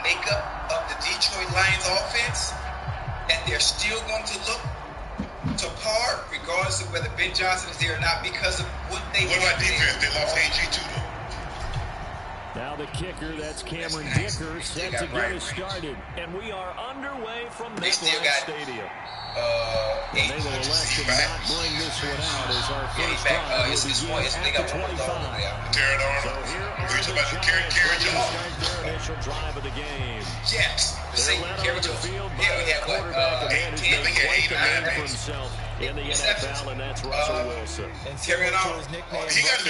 makeup of the Detroit Lions offense, and they're still going to look to par, regardless of whether Ben Johnson is there or not, because of what they. What about defense? They lost AG too, though. Now the kicker, that's Cameron Dicker, set to get us started. And we are underway from MetLife Stadium. They will elect to not bring this one out as our first drive will begin at the 25. Terran Arnold. So here are We're talking about Carry Jones. start their initial drive of the game. Yes, the same Carry Jones. Yeah, we had what? I think he had 8 for himself in the NFL, and that's Russell Wilson. Terran Arnold. He got to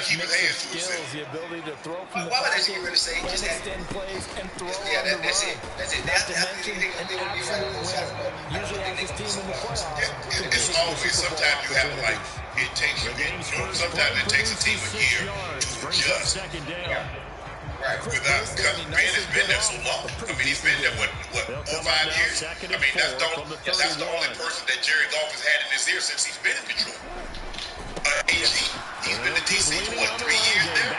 keep his hands to himself. The ability to throw from the Why would I get rid of say just extend plays and throw yeah, on the that's run. it. That's it. Not to mention an absolute winner. Usually has his team in the playoffs. It's always, sometimes you have to, like, it takes you, sometimes it takes a team a year to adjust. Right. Because Ben has been there so long. I mean, he's been there, what 4 or 5 years? I mean, that's the only person that Jerry Goff has had in his ear since he's been in Detroit. AG, he's been in DC for, 3 years there?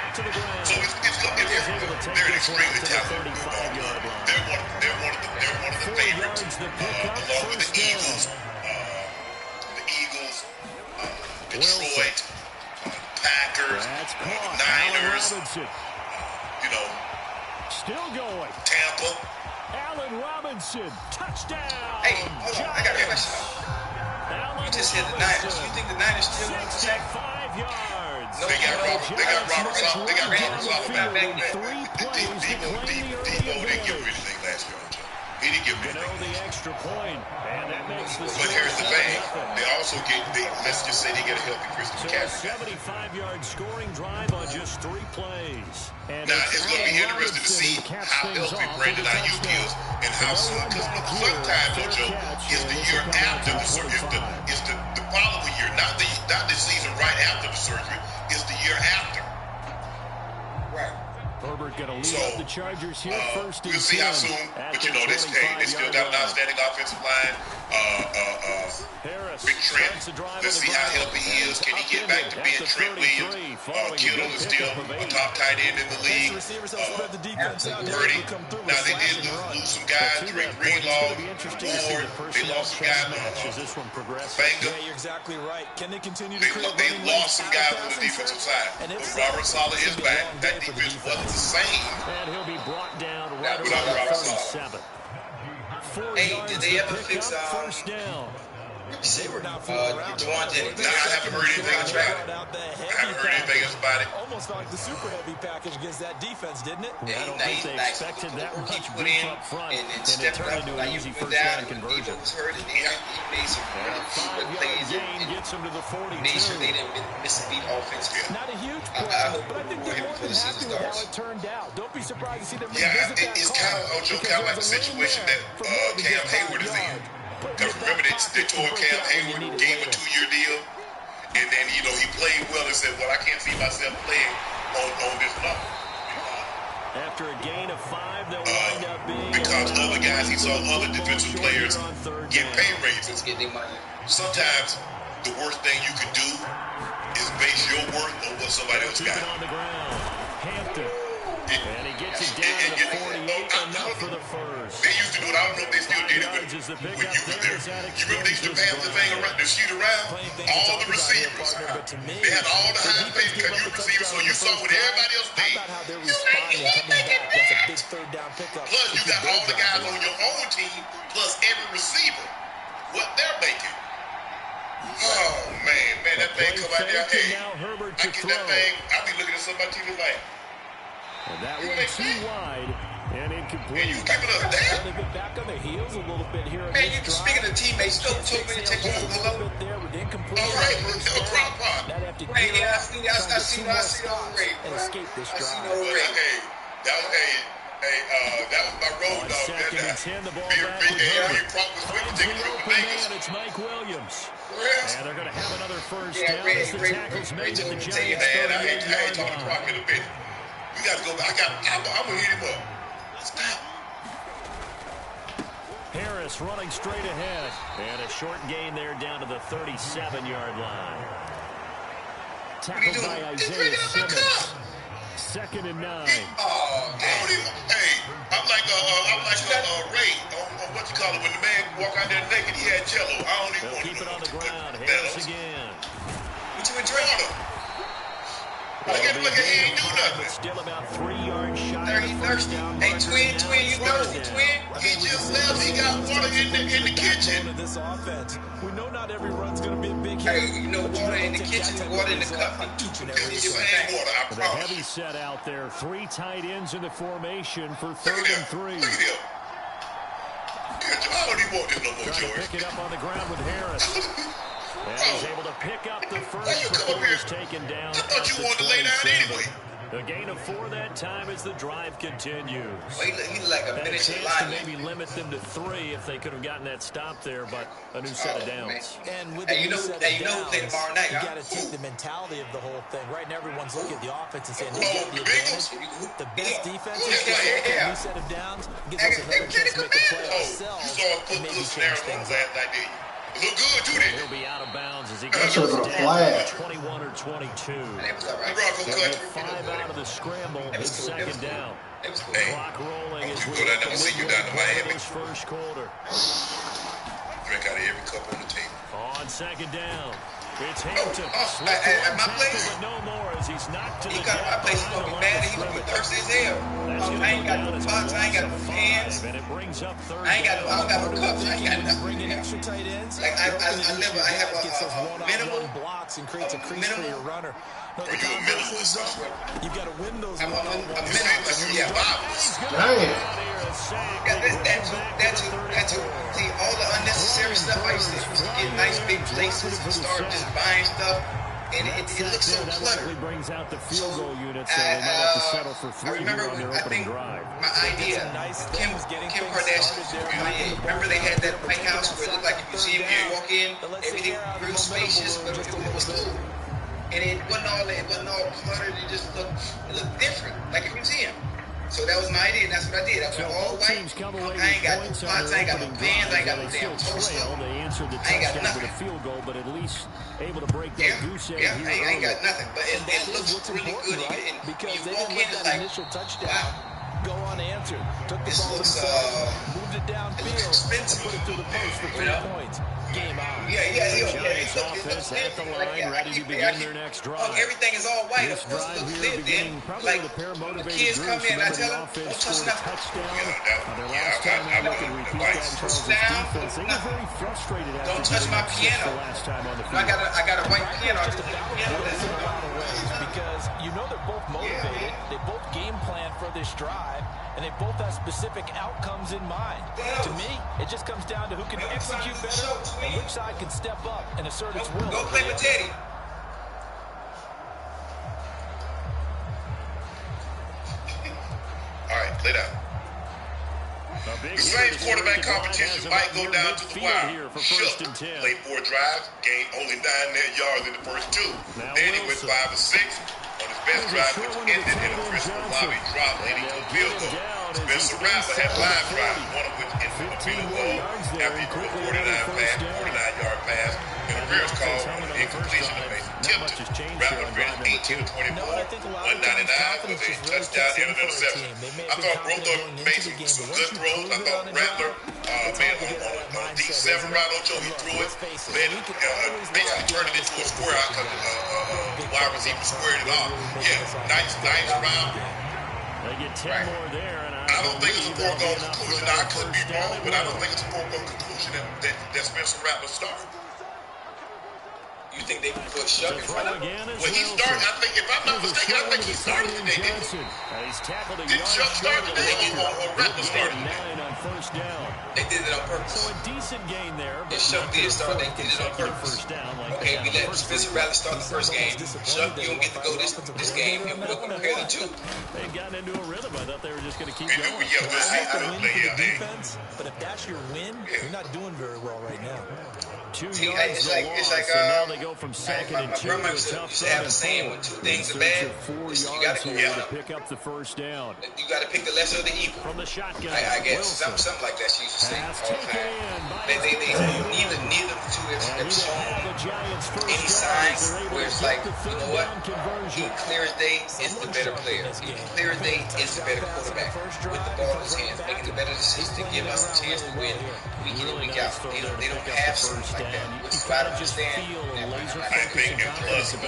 So they're an extremely talented football. They're one of the favorites, along with the Eagles, Detroit, Packers, Niners, you know, still going. Tampa. Allen Robinson, touchdown. Hey, hold on, I got a question. You just said the Niners. You think the Niners still going to sack? 5 yards. No, They got Robert Sala. They got Robert Sala back. Debo didn't give him anything last year. He didn't give him anything. The extra point, and that makes the But here's the thing. They also let's just say they get a healthy Christian McCaffrey. 75-yard scoring drive on just 3 plays. And now, it's going to be interesting to see how healthy Brandon Ayuk is and how soon. Because sometimes, Joe, is the year after the surgery. Is the following year, not the season right after the surgery. Is the year after. Right. Herbert going to lead up the Chargers here first and 10. We'll see how soon, but you know, they still got an outstanding offensive line. Harris, Big Trent. Let's see how healthy he is. Can he get back to being Trent Williams? Kittle is still a top tight end in the league. Purdy. Now, they did lose some guys. Greenlaw, Ward. They lost some guys. Banger. Yeah, you're exactly right. Can they continue to They lost some guys on the defensive side. But Robert Sala is back. That defense wasn't the same. And he'll be brought down right without around Robert Sala. 37. Hey, did they ever fix first down? Juwan Jennings? Nah, I haven't heard anything about it. I haven't heard anything else about it. Almost felt like the super heavy package against that defense, didn't it? I don't think they expected that much beef up front, and it turned into an easy first down conversion. He made some really good plays and gets him to the 42. Made sure they didn't miss a beat offensively. Not a huge play, but I think they're more than happy with how it turned out. Don't be surprised to see them revisit that it's kind of like the situation that Cam Hayward is in. Because remember, they tore Cam Hayward, gave him a 2-year deal, and then, you know, he played well and said, well, I can't see myself playing on this level. After a gain of 5, they'll wind up being... Because other guys, he saw other defensive players get pay raises. Sometimes the worst thing you can do is base your worth on what somebody else got. On the ground, Hampton. And he gets it down to the 48, enough for the first. They used to do it. I don't know if they still did it, but when you was there, you remember they used to pass the thing around, the sheet around, all the receivers. They had all the high pace because you were receiver, so you saw what everybody else did. Plus, you got all the guys on your own team, plus every receiver, what they're making. Oh, man, that thing come out there. Hey, I get that thing. I be looking at somebody TV like, and that one too wide and incomplete. And you giving us that? They get back on their heels a little bit here. Man, you speaking of teammates, still told me to take you to the low. All right, no problem. Right, yeah, I see the Ray. And escape this drive. That was my road dog. Second and 10, the ball back with Herbert. It's Mike Williams. Yes. And they're going to have another first down as the tackle's made at the Giants' 38-yard line. We got to go. I'm going to hit him up. Stop. Harris running straight ahead. And a short gain there down to the 37-yard line. Tackled by Isaiah Simmons. 2nd and 9. Hey, walk out there naked, he had jello. I don't even want to keep it on the ground. Harris Harris again. What you enjoying? Look at him, he ain't do nothing. But still about 3 yards shy. He thirsty. Hey, twin, you thirsty, twin? He just left. He got water in the kitchen. This offense. We know not every run's going to be a big hit. Hey, you know, water in the kitchen, water in the cup. It's water, I The promise. heavy set out there. 3 tight ends in the formation for 3rd and 3. Look at him. I don't even want this no more, Trying to George. pick it up on the ground with Harris. And he's able to pick up the first. You come up here. Taken down. I thought you wanted to lay down anyway. A gain of 4 that time as the drive continues. Well, he look like a Had a miniature chance to lineman. maybe limit them to 3 if they could have gotten that stop there, but a new set of downs. And with Hey, the new set of who play downs, tomorrow night, you huh? got to take the mentality of the whole thing. Right now, everyone's looking at the offense and saying they Oh, get the the Bengals? advantage. The best defense is Yeah. a new set of downs. Gives us another chance to make a play Oh, you ourselves saw us put and maybe little change snares on things last night, did you? It looked good, too, didn't it? He'll be out of bounds as he That goes should have been a down flag. to 21 or 22. It was all right. Bronco They'll cut. get 5 out of the scramble. It was It's cool. It was 2nd cool. down. It was cool. Hey, Clock rolling as you we go down there and see you down to Miami. this first quarter. Drink out of every cup on the table. On 2nd down. It's Hampton. At my place? But no more as he's knocked to He the got my deck place. He's behind gonna the be line mad. of He's gonna be scrimmage. thirsty as hell. That's I gonna ain't go got down no as bucks. I ain't got no 5, pants. and it brings up 3rd I don't got no cups. I ain't got nothing. Bring in extra tight ends. Like, I have gets those a minimal one-on-one blocks and creates a crease for minimal- your runner. No, the Are you a converse is, minimalist? you've got to win those I'm a one-on-one It seems like you're yeah. a Bible. Dang. That too. See, all the unnecessary stuff I used to get nice big places and start just buying stuff, and it looks so cluttered. Brings out the field goal unit, so they might have to settle for 3 here on their I opening think drive. my idea, Kim Kardashian, remember they had that White House where it looked like a museum when you walk in, everything real spacious, but it was cool. And it wasn't all cluttered, it looked different, like a museum. So that was my idea, and that's what I did. I went all white. I ain't got no pots, I ain't got no pans, I ain't got no damn toaster. They answered the I ain't got touchdown with a nothing. field goal, but at least able to break that goose egg Yeah, here I ain't early. got nothing, but it looks really good. right? And Because you they walk didn't in, let it's that like, initial touchdown wow, go unanswered. Took the This ball looks, themselves, moved it it looks downfield, expensive. put it through the post for 3 You know? points. Game on. Giants offense at the line, ready to begin their next drive. Everything is all white. This Of course, it drive looks here lit beginning then. probably Like, with a pair of when motivated kids come groups. in, I Remember, tell the them, offense don't touch scored a nothing. touchdown Yeah, on their yeah, last time I out. know They can the repeat white that in Charles' down, defense. They were very frustrated after Don't touch giving my up 6 piano. the last time on the I field. got a white piano. I Just just a piano battle lesson. in a lot of ways because you know they're both motivated. They both game plan for this drive, and they both have specific outcomes in mind. To me, it just comes down to who can execute better and which side can step up and assert its will. Go play with Teddy. All right, lay down. The Saints quarterback competition might go down to the wire. Shook played 4 drives, gained only 9 net yards in the first 2. Then he went 5 of 6 on his best drive, which ended in a Christopher Lobby drop leading to a field goal. Spencer Rattler had 5 drives, one of which ended in a field goal after he threw a 49-yard pass, and a Bears call on an incompletion to Mason Tipton. Rattler finished 18-24, 199 with a touchdown and an interception. I thought both of them made some good throws. I thought Rattler made on a deep 7 route, Ocho, he threw it, then basically turned it into a square out because the wide receiver squared it off. Yeah, nice round. They get 10 more there, and I don't think it's a foregone conclusion. Now, I could be wrong, but I don't think it's a foregone conclusion that Spencer Rattler started. You think they can put Shuck in front of him? Well, he started, I think, if I'm not mistaken, I think he started today, didn't he? Did Chuck start today or Rattler started today? On first down. They did it on purpose. So a decent gain there. If Shuck did start, they did it on purpose. Okay, we let Spencer Rattler start the first game. Shuck, you don't get to go this game. We'll compare the two. They've gotten into a rhythm. I thought they were just going to keep And going. yeah, we'll see. That's the win for the defense, but if that's your win, you're not doing very well right now. 2 See, yards it's to like loss, and now they go from second my and 2 grandma to a used tough to have a third saying, and when 2 4. things are In bad, search of 4 you yards gotta here to pick up the first down. You got to pick the lesser of the evil. From the shotgun, I guess. something like that. She used to say all the time. Neither of the two have shown any signs where it's like, you know what? He clear as day is the better player. He clear as day is the better quarterback with the ball in his hands, making the better decisions to give us a chance to win week in and week out. They don't have something like that, which is why I don't understand. I think, and plus, I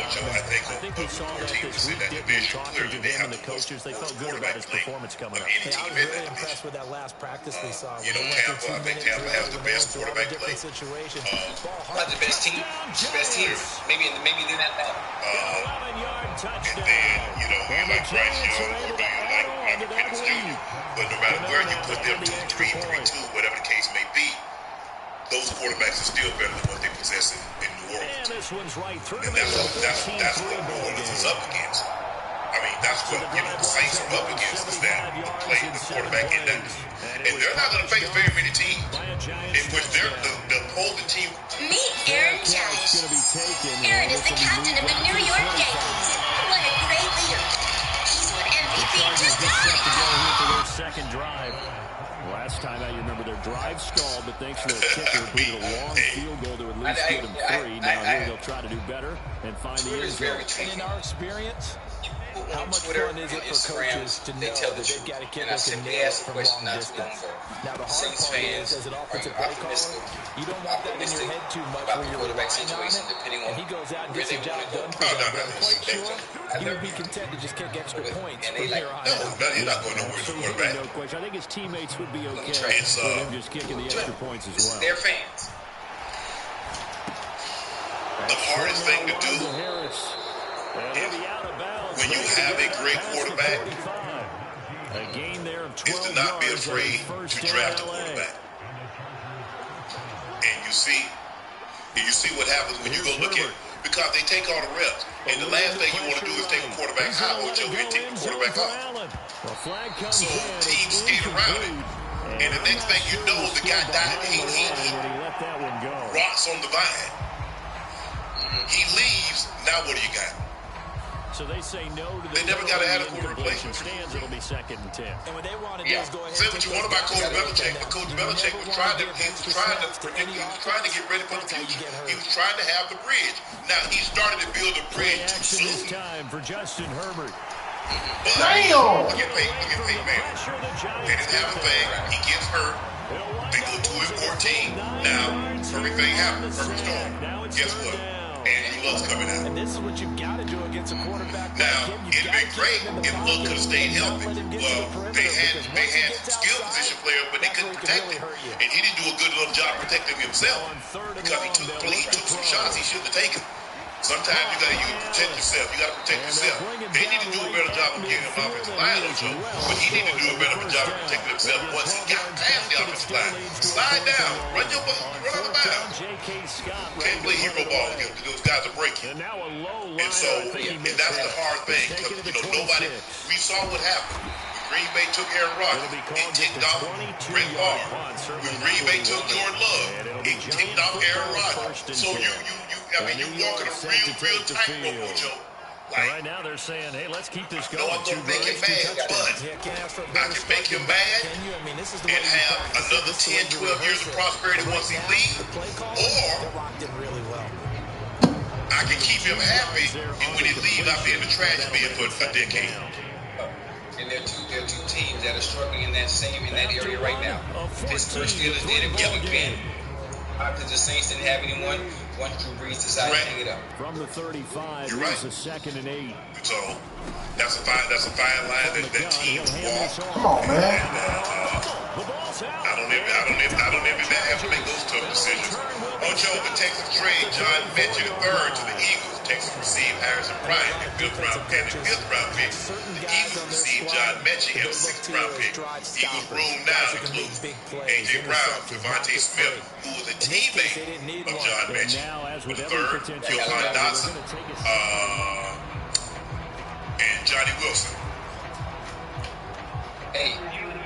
think of the four teams in that division, clearly they have the most quarterback play of any team in that division. With that last practice they saw. You know, Tampa, I think Tampa has the best quarterback play. Not the best team. Best team. Maybe they're not that. And then, you know, you like Bryce Young or you like Michael Penix Jr. But no matter where you put them, 2-3, 3-2, whatever the case may be, those quarterbacks are still better than what they possess in New Orleans. And that's what New Orleans is up against. I mean, that's what, you know, the Saints are up against, is that the play, the quarterback in that. And they're not going to face very many teams in which they're the opposing team. Meet Aaron Judge. Aaron is the captain of the New York Yankees. What a great leader. He's what MVP just got. Second drive. Last time out, you remember their drive stalled, but thanks to the kicker, blew a long field goal to at least get them 3. Now here they'll try to do better and find the end zone. And in our experience, how much fun is it for coaches to know that they've got a kid that can nail it from long distance? Now, the hard part is, as an offensive play caller, you don't want that in your head too much when you're relying on it, and he goes out and gets the job done for them. But I'm quite sure he would be content to just kick extra points from here on out. No, he's not going nowhere as a quarterback. No question. I think his teammates would be okay with him just kicking the extra points as well. They're fans. The hardest thing to do when you have a great quarterback is to not be afraid to draft a quarterback. And you see what happens when you go look at it, because they take all the reps. And the last thing you want to do is take a quarterback high or Joe and take the quarterback off. So teams skate around it. And the next thing you know, the guy died. He rots on the vine. He leaves. Now what do you got? So they say no to the they never got an adequate replacement. Stands, it'll be 2nd and 10. And what they want to do is go ahead. Say what you want about Coach Belichick, but Coach Belichick was trying to get ready for the future. He was trying to have the bridge. Now he started to build a bridge too soon. Time for Justin Herbert. But look at Peyton Manning. They didn't have a thing. He gets hurt. They go 2-14. Now everything happens. Perfect storm. Guess what? Andrew Luck's coming out. And this is what you've got to do against a quarterback. Now, it'd been great if Luck could have stayed healthy. Well, they had skill position players, but they couldn't protect him. And he didn't do a good enough job protecting himself because he took some shots he shouldn't have taken. Sometimes you got to protect yourself. You got to protect yourself. They need to do a better job of getting him offensive line, Joe. But he need to do a better job of protecting himself once he got past the offensive line. Slide down. Run your ball. Run out of bounds. Can't play hero ball. Those guys are breaking. And so, and that's the hard thing. Because, you know, nobody, we saw what happened. Green Bay took Aaron Rodgers, it ticked off Brett Favre. When Green Bay took Jordan Love, it ticked off Aaron Rodgers. So you're walking a real tightrope, Joe. Right now they're saying, hey, let's keep this going. No, I'm going to make him mad, but I can make him mad and have another 10, 12 years of prosperity once he leaves, or I can keep him happy, and when he leaves, I'll be in the trash bin for a decade. And they're two teams that are struggling in that area right now. Pittsburgh Steelers did it with Ben. Because the Saints didn't have anyone. Once Drew Brees decided to hang it up. From the 35, you're right. It's a 2nd and 8. So that's a fine line that teams walk. Come on, man. I don't even have to make those tough decisions. Joe, the Texans trade John Mechie III to the Eagles. Texans receive Harrison Bryant, the 5th round pick. The Eagles receive John Mechie and a 6th round pick. Eagles room now includes A.J. Brown, Devontae Smith, who was a teammate of John Mechie. With the 3rd, Johan Dotson, and Johnny Wilson. Hey,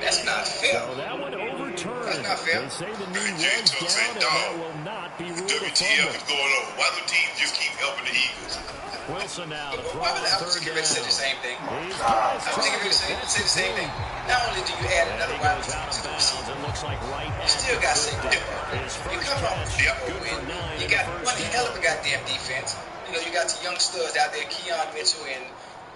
that's not fair. So that one overturned. not fair. They say the knee Jerry was Jones down, said, and dog, that will not be ruled a WTF fumble. is going on? Why do teams just keep helping the Eagles? Wilson now to throw Why on would I third get ready to say the down. same thing? These I guys was thinking target, say that's the same thing. Not only do you add And another he wide goes out of receiver, bounds. It looks like right you at still the got 50. 6. His You first come on, catch, good for 9 you and a got first one hell of a down. goddamn defense. You know, you got your young studs out there, Keon Mitchell and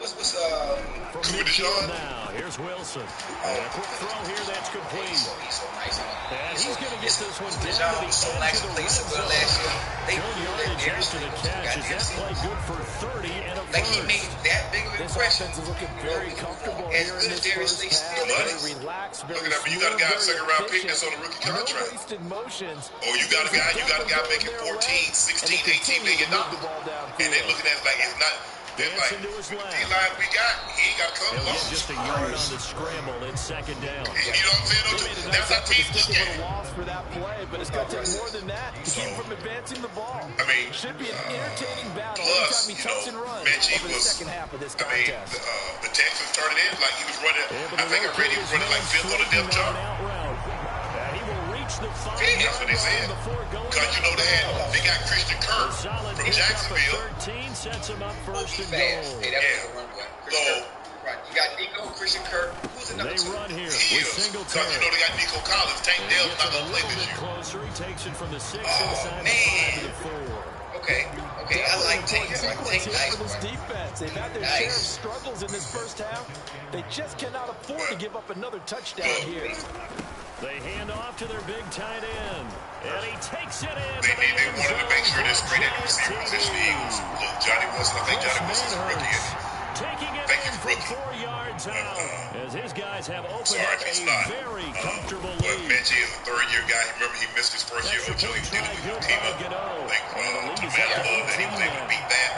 what's From Cooper midfield DeJean? now, here's Wilson. And a quick throw here, that's complete. he's so nice. And he's going to get this one Cooper down to DeJean the was so edge nice of to the play red so well zone. last year. They Good blew yardage that after the catch. Is that play good for 30 and a like he first? made that big of an This impression. offense is looking very comfortable As here in good this as Darius, first they half. still Money. Very relaxed, very Look at that, you got a smooth, guy very second-round pick efficient. that's on a rookie No contract. wasted motions. Or you got a guy making 14, 16, 18 million dollars. And they're looking at it like it's not. They're like, Dancing to his with the left. D-line we got, he ain't got to come He'll get close. just a yard on the scramble in second down. You know what I'm saying? They made a That's nice how effort to teams stick look him at with it. a loss for that play, but it's going to take more than that to keep him from advancing the ball. I mean, Should be an entertaining battle plus, anytime he you touch know, and run Mechie over the was, second half of this I mean, contest. the Texans turned it in like he was running. I think I read he was running like fifth on the depth chart. He will reach the 5 Yeah, that's what they said. before going Because you know they got Christian Kirk solid from pick up Jacksonville. of 13 sets him up first and Fast. goal. Hey, that was a run play. So, Right. You got Nico, Christian Kirk. Who's another They two? run here he with is. Singletary. Because you know they got Nico Collins. Tank And he Dell's gets not it a going to play little this bit year. closer. He takes it from the 6 Oh, inside the 5 to the 4. Okay, I like Tank. I like Tank. Nice, for this boy. defense. They've had their share of struggles in this first half. They just cannot afford to give up another touchdown here. They hand off to their big tight end. And he takes it in. They wanted to make sure they're straight at the receiver position. The Eagles. Look, Johnny Wilson, I think Johnny Wilson's a rookie. Taking it Thank you, in from rookie. 4 yards out. As his guys have opened Sorry up if it's a not. very comfortable But lead. Mechie is a third-year guy. Remember, he missed his first year until he did it with the team up. I think to Matt Love that he was able to beat that.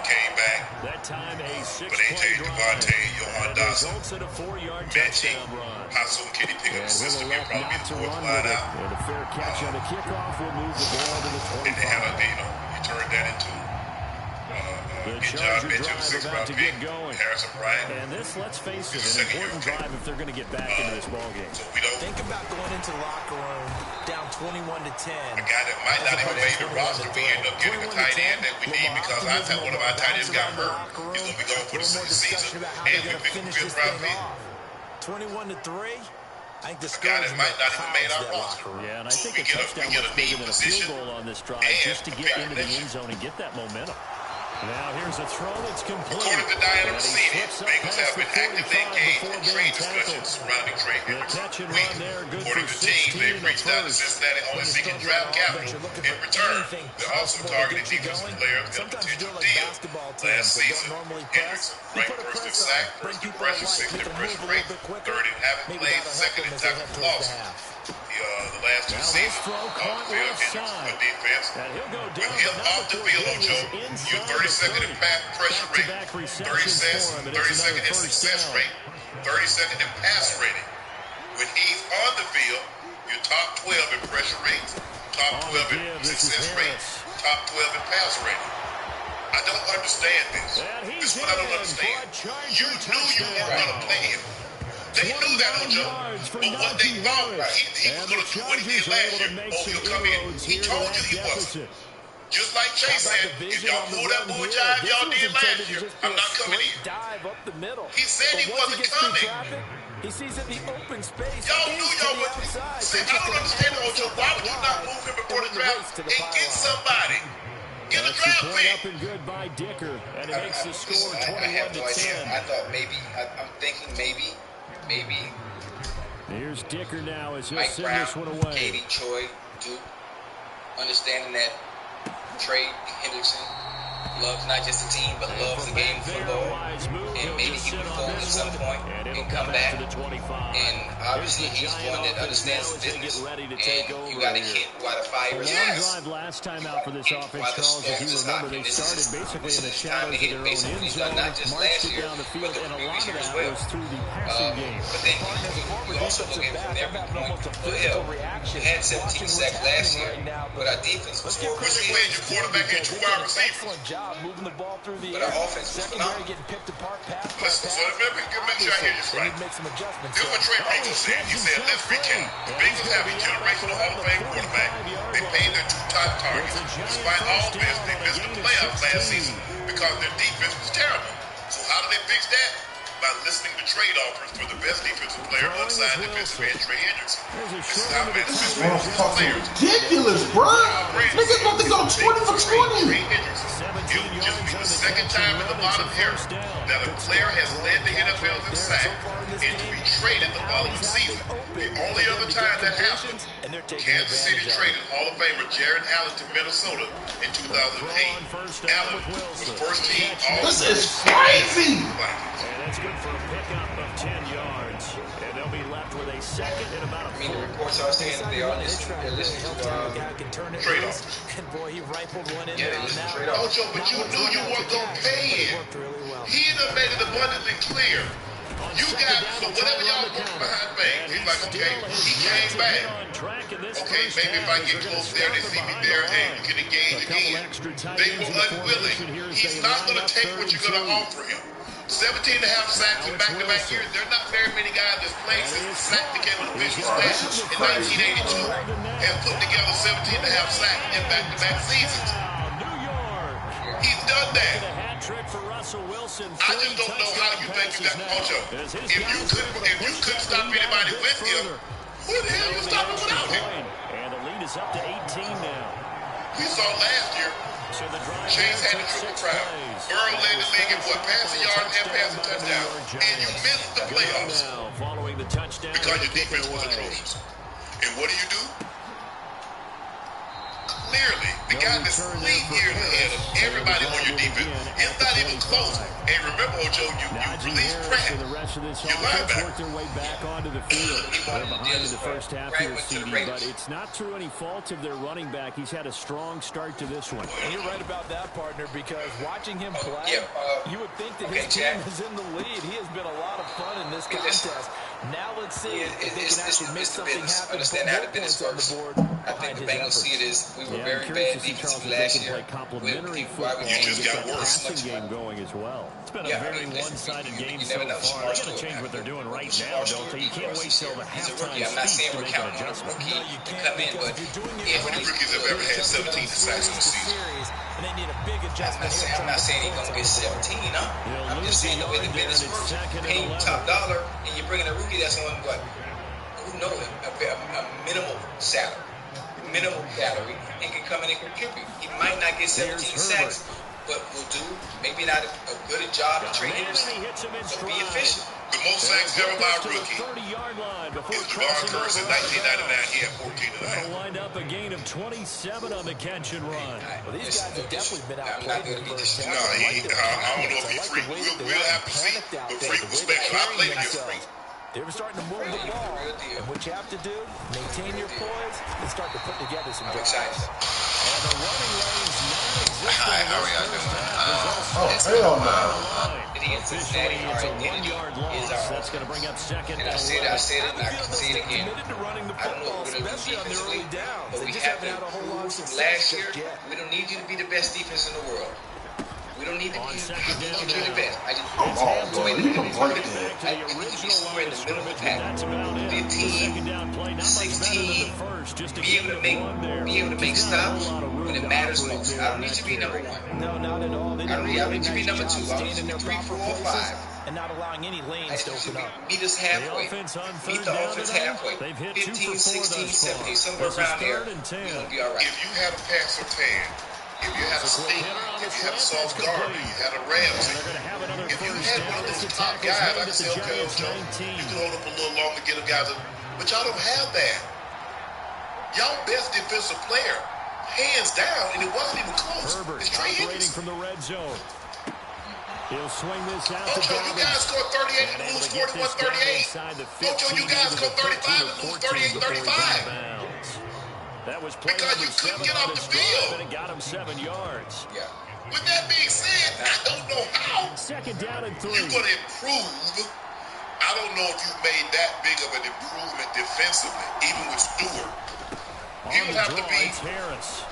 Came back. That time a But AJ 6-play drive. Devontae, Johan And it Dawson, results in a 4-yard Mechie, touchdown run. how soon can he pick up And the system? he'll He'll elect probably be not the to fourth run line with it. out. And a fair catch on the kickoff will move the ball to the And they have 25. you turn that into The get John Charger Mitchell, drive sixth about round to pick, get going. Harrison Bryant. And this, let's face it, It's an a second-year important pick. drive if they're going to get back into this ballgame. So we don't. Think about going into the locker room down 21-10. A guy that might not even make the roster, we end up getting a tight end that we need because I thought one of our tight ends got hurt. He's going to be gone for the season. And we picked a fifth-round pick. 21-3. I think the A guy that might not even make our that roster. locker room. Yeah, and I think We a get a- touchdown we get was a bigger knee than a position field goal on this drive and just to a get back into the position. end zone and get that momentum. Now here's a throw that's complete. According to Diana And he Rossini, slips up Bengals past have the been actively 45 engaged before in being trade tackled. discussions surrounding trade The rumors. catch and Week. run there, good According for to teams, 16 they've in the reached out to first. Cincinnati only seeking draft capital in return. They're also targeting defensive players and a potential deal. Last season, Hendrickson ranked first in sack, first in pressure, second in pressure rate, third in having played, second in tackle for losses. The last two seasons, off the field, Hendrickson for defense. And he'll go With down, him but off the field, Ocho, you're 32nd in pass pressure rate, 32nd in success rate, 32nd in pass rating. When he's on the field, you're top 12 in pressure rates, top 12 in success rate, top 12 in pass rating. I don't understand this. This is what I don't understand. You knew you weren't going to play him. They knew that, Ojo. But what they thought, he was going to do what he did last year. Oh, he'll come in. He told you he wasn't. Just like Chase said, if y'all pull that bull jive y'all did last year, I'm not coming in. Dive up the middle. He said he wasn't coming. He sees in the open space. Y'all knew y'all would. See, I don't understand, Ojo. Why would you not move him before the draft and get somebody? Get a draft pick. Up and good by Dicker, and it makes the score I have no idea. 21-10. I thought maybe, I'm thinking maybe Here's Dicker now as he'll Mike send Brown, this one away. Katie Choi, Duke, understanding that Trey Hendrickson loves not just the team, but loves the game of football. And maybe he will fold at some point and come back. And obviously he's one that understands the business. And you got to hit while the fire is hot. Drive last time out for this offense, Charles, if you remember, they started basically in the shadows of their own end zone, marched it down the field, and a lot of that was through the passing game. But then you also look at it from their point. Well, hell, we had 17 sacks last year, but our defense was horrible. But you played your quarterback and 2 wide receivers. Excellent job moving the ball through the but our offense was phenomenal. Getting picked apart, pass. Listen, so let me make sure I hear this right. Make some adjustments. This is what Trey Bingles said. He said, let's recap. The Bengals have a generational Hall of Fame quarterback. They paid their 2 top targets. Despite all this, they missed the playoffs last season because their defense was terrible. So how did they fix that? By listening to trade offers for the best defensive player, unsigned defensive end, Trey Hendrickson. This is how management treats players. Ridiculous, bro. Niggas about to go 20 for 20. Trey Hendrickson. It will just be the second time in the modern era that a player has led the NFL in sack and to be traded the following season. The only other time that happened, Kansas City traded Hall of Famer Jared Allen to Minnesota in 2008. Allen was first team all. This is crazy. And that's good for a pickup of 10 yards. And they'll be left with a second and about a I mean, the reports are saying that they are listening to trade-offs. And boy, he rifled one in Yeah, there. they listen to trade-offs. Ocho, but you knew you weren't going to pay him. He done made it abundantly clear. You got, so whatever y'all work behind me, he's like, okay, he came back. Okay, maybe if I get close there, they see me there, and you can engage again. They were unwilling. He's not going to take what you're going to offer him. 17 and a half sacks in back-to-back years. There are not very many guys that's played since the sack became an official stat in 1982 and put together 17 and a half sacks in back-to-back seasons. He's done that. I just don't know how you think you got Ocho. If you couldn't stop anybody with him, who the hell you stopping without him? And the lead is up to 18 now. We saw last year, Chase had the triple crown. Burrow led the league in what? Passing yards and passing touchdowns. And you missed the playoffs because your defense was atrocious. And what do? Clearly, the guy that's 3 years ahead of everybody on your defense. It's not even close. And remember, Ocho, you released Pratt, your linebacker. Their way back onto the field. They're behind in the first half here, CD, but it's not through any fault of their running back. He's had a strong start to this one. And you're right about that, partner, because watching him play, you would think that his team is in the lead. He has been a lot of fun in this contest. Now let's see if they can actually make something happen. Understand how the business works. I think the Bengals see it as we were very bad defensively last year. Complementary football. You just got worse. Passing game going as well. It's been a very one-sided game so far. They got to change what they're doing right now, don't they? You can't wait till the halftime I'm not saying we're speech to make an counting on a adjustment. rookie to come in, but How many rookies have ever had 17 sacks in a season? And they need a big adjustment. I'm not saying he's going to get 17, huh? I'm just saying the way the business works, paying top dollar, and you're bringing a rookie that's on what? Who knows? A minimal salary. Minimal salary, and can come in and contribute. He might not get 17 sacks, but will do maybe not a good job of training, but be efficient. The most sacks ever by a rookie is Javon Curse in 1999. He had 14 and a half. Wind up a gain of 27 on the catch and run. Well, these guys have definitely been outplayed in the first half. No, I don't know if he's free. We'll have to see. But Freak was special. I played against Freak. They were starting to move the ball. And what you have to do, maintain your poise and start to put together some drives. And the running lane's non-existent. Hi, how are y'all doing? Hell no. Officially, it's a 1-yard loss. That's going to bring up second. And I said it, and I can say it again. Committed to running the I don't know football, if we're going to especially on do their early defensively, downs. but They we just have haven't to had a whole lot of improve from success last year. just yet. We don't need you to be the best defense in the world. We don't need to be the best. I just Come on, man. You can break that. I need to be somewhere in the middle of the pack. The team, 16, be able to make stops when it matters most. I don't need to be number 1. No, not at all. I don't need to be number 2. I need to be 3, 4, 5. And not allowing any lanes to open up. Meet us halfway. Meet the offense halfway. 15, 16, 17, somewhere around there. We're going to be all right. If you had a Pastor Pan, if you had a Sting, if you had a Sauce Gardner, you had a Ramsey, if you had one of those top guys, I could say, okay, Joe, you can hold up a little longer, get them guys up. But y'all don't have that. Y'all best defensive player, hands down, and it wasn't even close. Herbert It's Trey operating Hendrickson. from the red zone. He'll swing this out Ocho, you guys score 38 and lose 41-38. Ocho, you guys score 35 and lose 38-35. That was because you couldn't get off the field. And it got him 7 yards. Yeah. With that being said, I don't know how Second down and 3. you're going to improve I don't know if you made that big of an improvement defensively, even with Stewart. You would have to be Harris.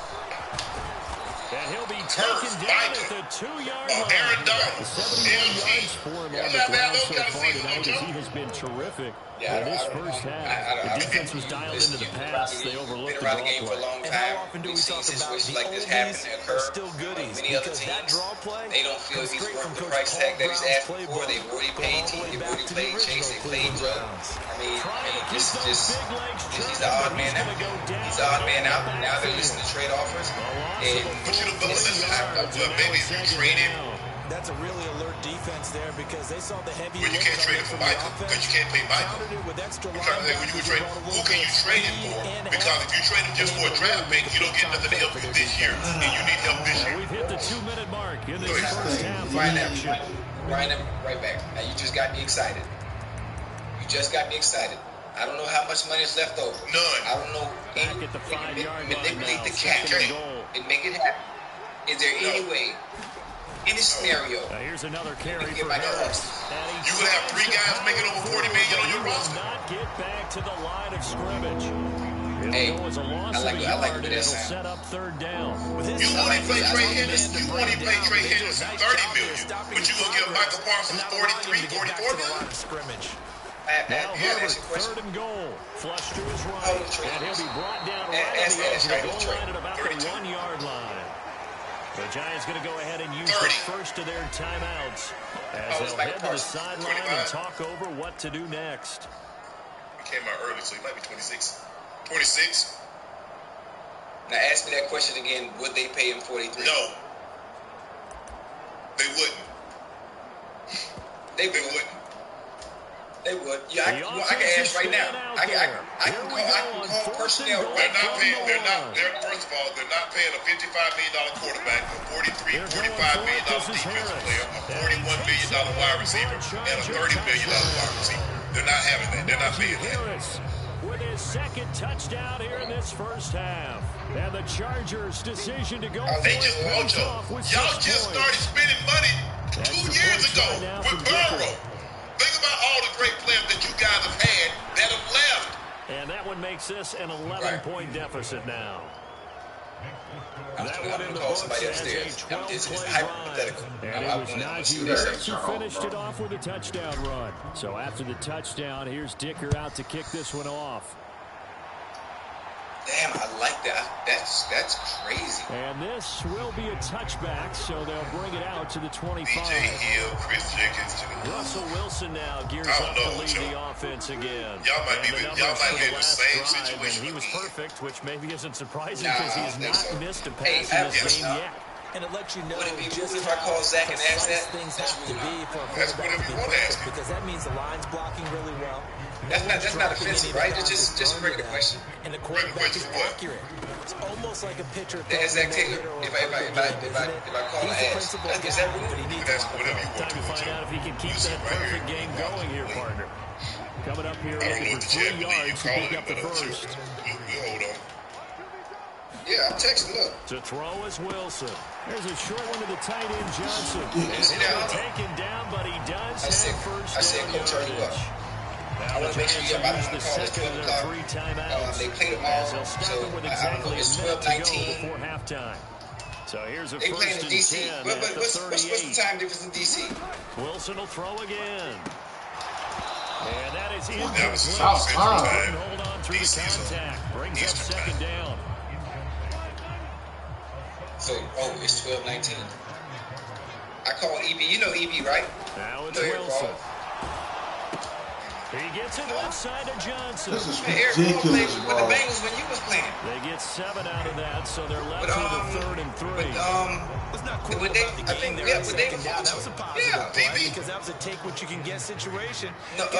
And he'll be taken down at the 2-yard line. Aaron Donald. 71 yards for him on the ground so far tonight as he has been terrific. In this first half, the defense was dialed into the pass. They overlooked the draw play. And how often do we talk about the oldies are still goodies? Because that draw play, they don't feel he's worth the price tag that he's asking for. They've already paid T, they've already played Chase, they played Drug. I mean, this is just, he's the odd man out. He's the odd man out. Now they're listening to trade offers. And maybe if you trade him. That's a really alert defense there because they saw the heavy. Well, you can't trade him for Michael because you can't pay Michael. Who can you trade him for? Because if you trade him just for a draft pick, you don't get nothing to help you this year, and you need help this year. We've hit the 2-minute mark in this first half. Right back. Now you just got me excited. I don't know how much money is left over. None. I don't know. Back at the 5-yard line manipulate now. the cap and make it happen. Is there any way? In this scenario, here's another carry for Harris. You would have 3 guys making over $40 million on your roster. Not get back to the line of scrimmage. Hey, I like what that sound. Set up 3rd down. You want to play Trey Henderson? You want to play Trey Henderson $30 million, but you gonna give Michael Parsons $43, $44 million? Now Herbert, 3rd and goal. Flush to his right, and he'll be brought down right at the edge of the goal line at about the 1-yard line. The Giants going to go ahead and use the first of their timeouts as they'll head to the sideline and talk over what to do next. He came out early, so he might be 26. 26. Now ask me that question again. Would they pay him 43? No. They wouldn't. They would. Yeah, I can ask right now. I can call personnel right now. First of all, they're not paying a $55 million quarterback, a $45 million defensive player, a $41 million wide receiver, and a $30 million wide receiver. They're not having that. They're not paying that. With his 2nd touchdown here in this first half. And the Chargers' decision to go y'all just started spending money 2 years ago with Burrow. Think about all the great players that you guys have had that have left. And that one makes this an 11-point deficit now. That one in the books as a 12-play run. And it was Najee Harris who finished it off with a touchdown run. So after the touchdown, here's Dicker out to kick this one off. Damn, I like that. That's crazy. And this will be a touchback, so they'll bring it out to the 25. DJ Hill, Chris Jenkins. Russell Wilson now gears up to lead the offense again. Y'all might be in the same situation. He was perfect, which maybe isn't surprising because he has not missed a pass in this game yet. And it lets you know would it be rude if I call Zach and ask that? Things have to be for a quarterback to be perfect because that means the line's blocking really well. That's not offensive, right? It's just a regular question. And the quarterback is accurate. It's almost like a pitcher. That's Zach Taylor. If I call an ass, is that rude? That's whatever you want to find out if he can keep that perfect game going here, partner. Coming up here looking for 3 yards to pick up the first. Hold on. Yeah, I'm texting. Look. To throw is Wilson. There's a short one to the tight end Johnson. He'll be taken down, but he does have first down yardage. I want to make sure you're about to call this 12 o'clock. They play tomorrow, so I don't know if it's 12:19 before halftime. So here's a they first playing in DC. and 10 But what's the time difference in DC? Wilson will throw again. And that is in. That was hold on through the contact. Brings up 2nd down. So, it's 12:19. I call EB. You know EB, right? Now it's Wilson. He gets it left side to Johnson. This is Eric ridiculous, played with the Bengals when you was playing. They get 7 out of that, so they're left with a 3rd and 3. It's not cool with about the game there. David That was a positive play because that was a take what you can get situation. Wait. That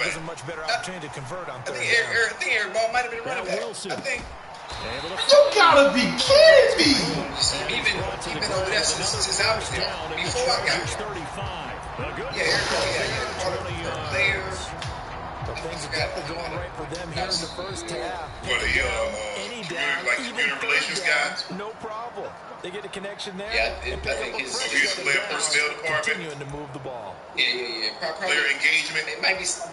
was a much better opportunity to convert on 3rd I think Eric Ball might have been running back. Wilson. I think. You gotta be kidding me! Even over there since I was there. Before I got here. 35. Yeah, Eric Ball, players. But things are definitely going right for them here in the first half. Well, community relations guy? No problem. They get a connection there. Yeah, I think he's the player personnel department. Continuing to move the ball. Yeah. Probably, player engagement. It might be some.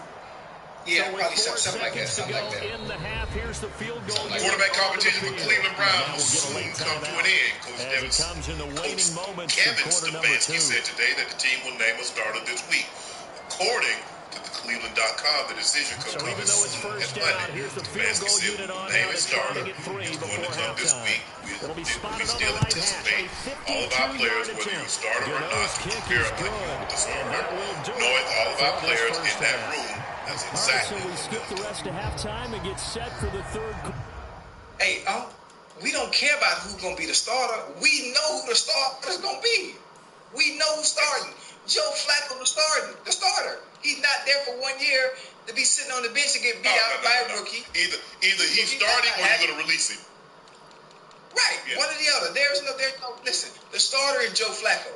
Yeah, so probably something like that. Something like that. In the half, here's the field goal. Quarterback competition for Cleveland Browns will soon come to an end. Coach Kevin Stefanski said today that the team will name a starter this week. According to the Cleveland.com, the decision could come as soon as Monday. Stefanski said we'll name a starter. It's going to come this week. We still anticipate all of our players, whether you're a starter or not, to prepare like the starter. Knowing all of our players in that room, that's exactly so we skip the rest of halftime and get set for the third. Hey, we don't care about who's going to be the starter. We know who the starter's going to be. We know who's starting. Joe Flacco the starter. He's not there for 1 year to be sitting on the bench and get beat out by a rookie. Either he's starting or you're going to release him. Right, yeah. One or the other. There's no. Listen, the starter is Joe Flacco.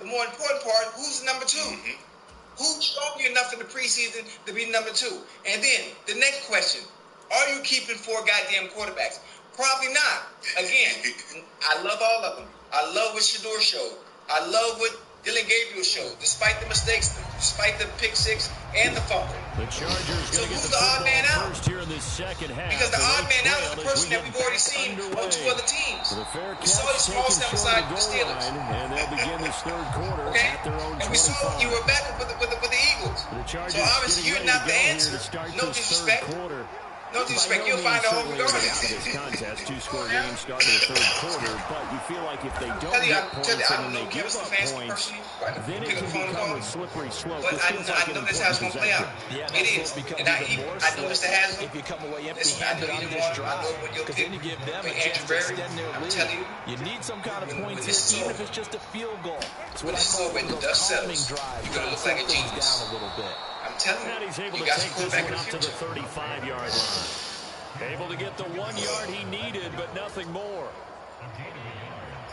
The more important part, who's number two? Mm-hmm. Who's strong enough in the preseason to be number two? And then the next question: are you keeping 4 goddamn quarterbacks? Probably not. Again, I love all of them. I love what Shador showed. I love what Dylan Gabriel showed, despite the mistakes, despite the pick six and the fumble. The Chargers so who's the odd man out? Here in this second half. Because the odd man out is the person that we've already seen on 2 other teams. We saw the small sample size with the Steelers. And they'll begin this third quarter at their own 25. And we saw you were back with the Eagles. So obviously you're not the answer. No disrespect. No disrespect, you'll find a home regardless. This contest, 2-score game started the third quarter, but you feel like if they don't get points and then they give up points, then it can become a slippery slope. But I know this how it's going to play out. It is. And I know Mr. Haslam. If you come away empty-handed on this drive, because then you give them a chance to extend their lead. You need some kind of points here, even if it's just a field goal. It's what I call the calming drive. You're going to look like a genius. Down a little bit. I'm telling you, he's able you to got take some this one up to the 35-yard line. Able to get the 1 yard he needed, but nothing more.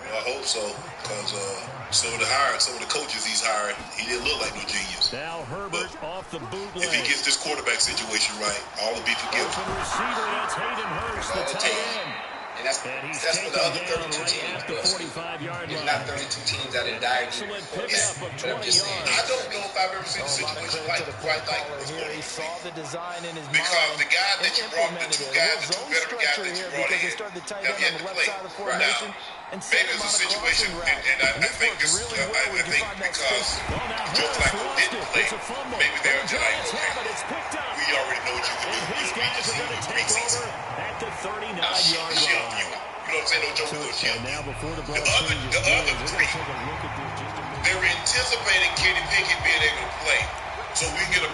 I hope so, because some of the coaches he's hired, he didn't look like no genius. Now Herbert off the bootleg. If he gets this quarterback situation right, all will be forgiven. Open receiver, that's Hayden Hurst, the tight end. And that's what the other 32 teams do. There's not 32 teams out in dire need. But I'm just saying, I don't know if I've ever seen a situation quite like this one. Because the guy that you brought, the 2 veteran guys that you brought in, have yet to play. Right now, maybe it's a situation, and I think because Joe Flacco didn't play, maybe they're like, okay, we already know what you can do. We just need the preseason. At the 39-yard line. You know what I'm saying? No joke with So now before the other 3, they were anticipating Kenny Pickett being able to play. So we can get a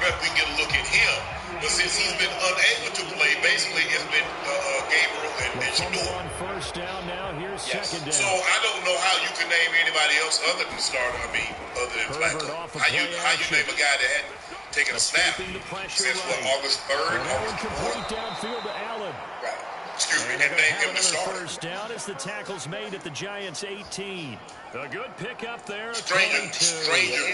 look at him. But since he's been unable to play, basically it's been Gabriel and Shador. On first down now, here's second down. So I don't know how you can name anybody else other than starter. Other than Flacco. How you name a guy that hadn't taken a snap since August 3rd, August 4th. Downfield to Allen. Right. Excuse me, and name him the starter. First down as the tackle's made at the Giants' 18. A good pickup there. Stranger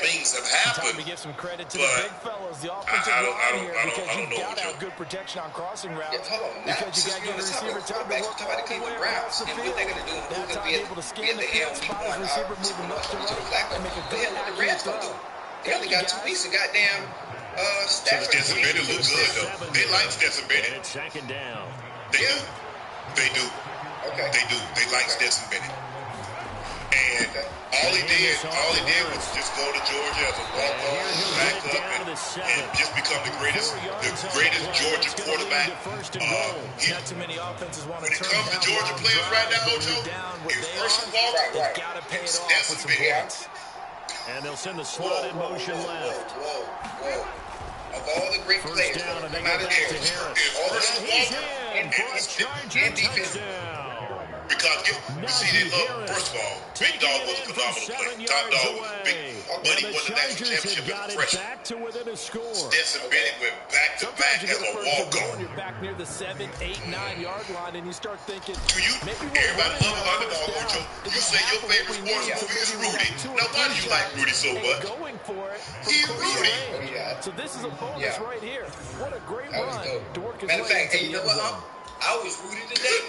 things have happened. Time to give some credit to the big fellas, the offensive line here, because you've got to have good protection on crossing routes. Because you got to give the receiver time to work all the way across the field. That time able to scan the field, spot his receiver moving left to right, and make a good accurate throw. They only got 2 weeks of goddamn Stafford. Stetson Bennett look good, though. They like Stetson Bennett. And it's second down. They do. Okay. They do. They like Stetson Bennett. And all he did was just go to Georgia as a walk-on, back up, and just become the greatest Georgia quarterback. Not too many offenses want to when it comes to Georgia players right now, Ocho, if Herschel Walker, it's Stetson Bennett. And they'll send the slot in motion left. Whoa. Of all the great players that come out of there, if Herschel Walker and defense. Because first of all, Big Dog was a phenomenal player. Top Dog was big, but he won the national championship as a freshman. Stetson Bennett went back-to-back back as a walk on. You're back near the 7, 8, 9-yard line, and you start thinking, everybody love an underdog, Ocho. You say your favorite sports movie is Rudy. Now, why do you like Rudy so much? He's Rudy. So this is a bonus right here. What a great run to work his Matter of way fact, into hey, you know the end what? zone. I was Rudy today.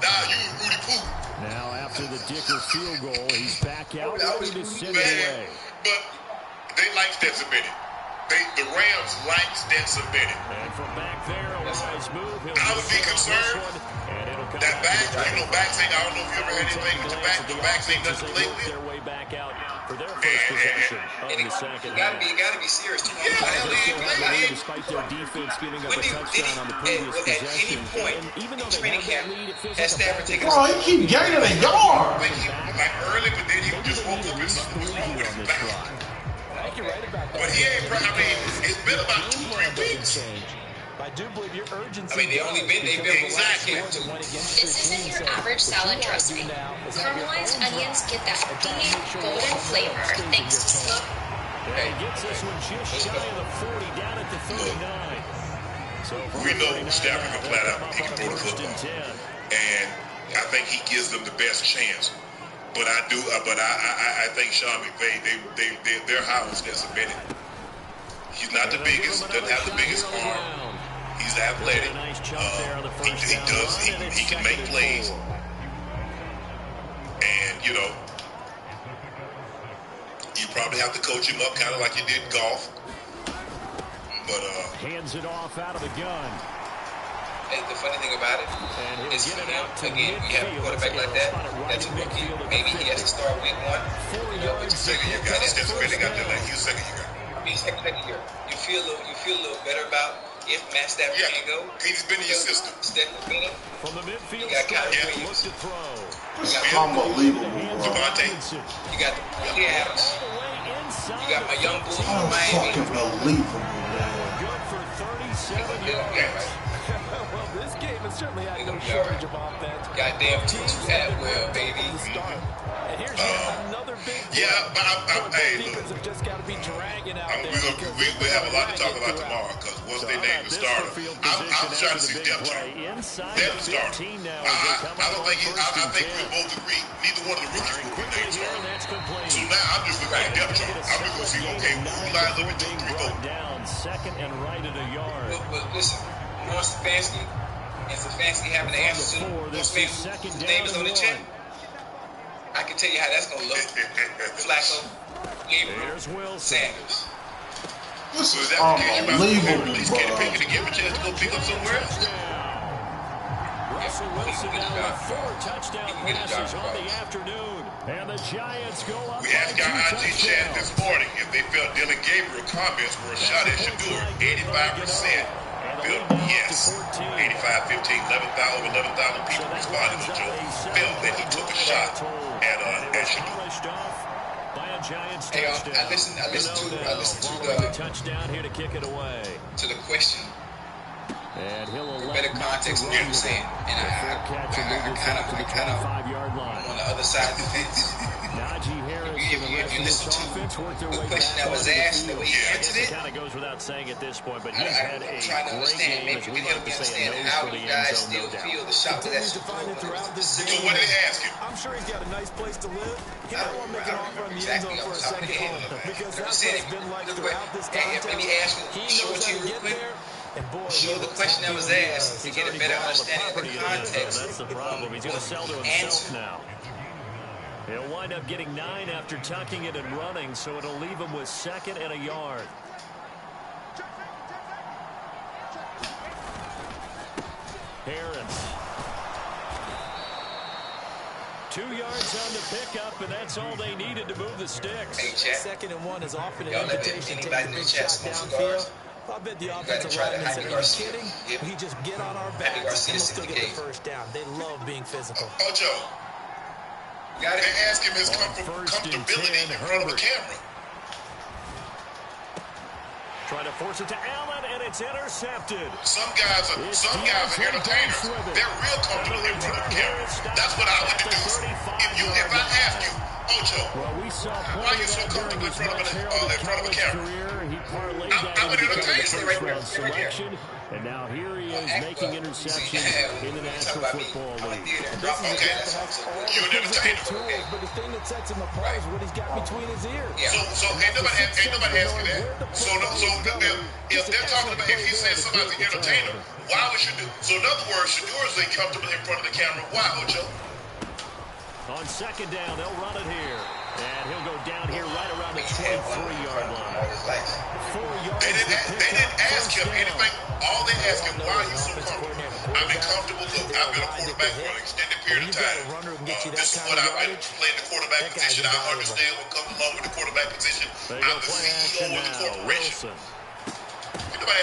Nah, you was Rudy Pooh. Now after the Dicker field goal, he's back out ready to send it away. But they like Stetson Bennett. The Rams like Stetson Bennett. And from back there, a wise move. I would be concerned that back, backs ain't, I don't know if you ever had anything with the backs ain't nothing to play with. Their way back out for their first possession of the second half. You gotta be serious too. Despite their defense giving up a touchdown on the previous possession. At any point even though in training camp, has Stafford taken Bro, he keep gaining a yard. Like early, but then he just woke up and something was wrong with his back. I think you're right about that. But he ain't, I mean, it's been about 2-3 weeks. I do believe your urgency. I mean, they've been exactly. This isn't your average salad dressing. Caramelized onions get that deep golden flavor thanks to slow. He gets this one just shy of the 40, down at the 39. So We know Stafford can flat out, he can throw the football. And I think he gives them the best chance. But I think Sean McVay, they're high on Stetson Bennett. He's not the biggest, doesn't have the biggest arm. He's athletic. He can make plays. And, you probably have to coach him up kind of like you did golf. But, hands it off out of the gun. And the funny thing about it is, again, we have a quarterback like that. That's a rookie. Maybe he has to start week 1. second year guy. Stetson Bennett got there like he's second year guy. I mean, second year. You feel a little better about if Matt Stafford can go. He's been in your system. Stetson Bennett. From the midfield, you got Kyle looks to throw. This is unbelievable, bro. Devontae. You got Najee Harris. You got my young bull from Miami. Fucking unbelievable, man. Good for 37 yards. Well, this game has certainly had no shortage of offense. Goddamn, Atwell, baby. And here's another big play. Yeah, but hey, look. Defense have just got to be dragging out there. We have a lot to talk about tomorrow because once they name the starter, I'm trying to see depth chart. Depth starter. I think we both agree. Neither one of the rookies will be named starter. So now I'm just looking at depth chart. I'm just going to see, okay, who lines up at 2, 3, 4. Down second and right at a yard. Well, listen, you know what's fancy? It's a fancy having the answer to what's whose name is on the check. I can tell you how that's going to look. Flacco, Gabriel, Sanders. This is unbelievable, bro. Can he give him a chance to go pick up somewhere else? Russell Wilson now with 4 touchdown passes on the afternoon. And the Giants go up. We asked our IG chat this morning if they felt Dylan Gabriel comments were a shot at Shadur. 85% felt yes. 85-15, over 11,000 people responded to Joe. Felt that he took a shot at Shadur. Hey, I listened to the touchdown here to kick it away. To the question. And he'll better context of what I'm saying. And I kind of on the other side of the fence. Najee Harris if you listen to the question that was asked, the way he answered it, kind of goes without saying at this point, but he's I'm had a trying to understand. Maybe you can help me understand how you guys still feel the shot to that Super Bowl. So what did they ask him? I'm sure he's got a nice place to live. He might want to make an offer on the end zone for a second home, because that's what it's been like throughout this contest. Let me ask you, show it to you real quick. Show the question that was asked to get a better understanding of the context. That's the problem. He's going to sell to himself now. He'll wind up getting 9 after tucking it and running, so it'll leave him with 2nd and a yard. Harris. 2 yards on the pickup, and that's all they needed to move the sticks. Hey, chat. 2nd and 1 is often an Y'all invitation to take a big shot downfield. I bet the offensive lineman said, are you kidding? We just get on our backs and we'll still get the first down. They love being physical. Ocho, they ask him his comfortability in front of a camera. Trying to force it to Allen, and it's intercepted. Some guys are entertainers. They're real comfortable in front of a camera. That's what I would do. If I ask you, Ocho, why are you so comfortable in front of a camera? I would entertain you. round selection. And now here he is making interceptions in the National Football League. This is a guy that has all the physical tools, but the thing that sets him apart is what he's got between his ears. So ain't nobody ask you that. So if they're talking about, if he says somebody's an entertainer, why would you do? So in other words, Shador is comfortable in front of the camera. Why, Ocho? On second down, they'll run it here. And he'll go down here right around the 23-yard line. 4 yards. They didn't ask him anything. All they asked him, why are you so comfortable? I've been comfortable. Look, I've been a quarterback for an extended period of time. This is what I've been playing the quarterback position. I understand what comes along with the quarterback position. I'm the CEO of the corporation. Ain't nobody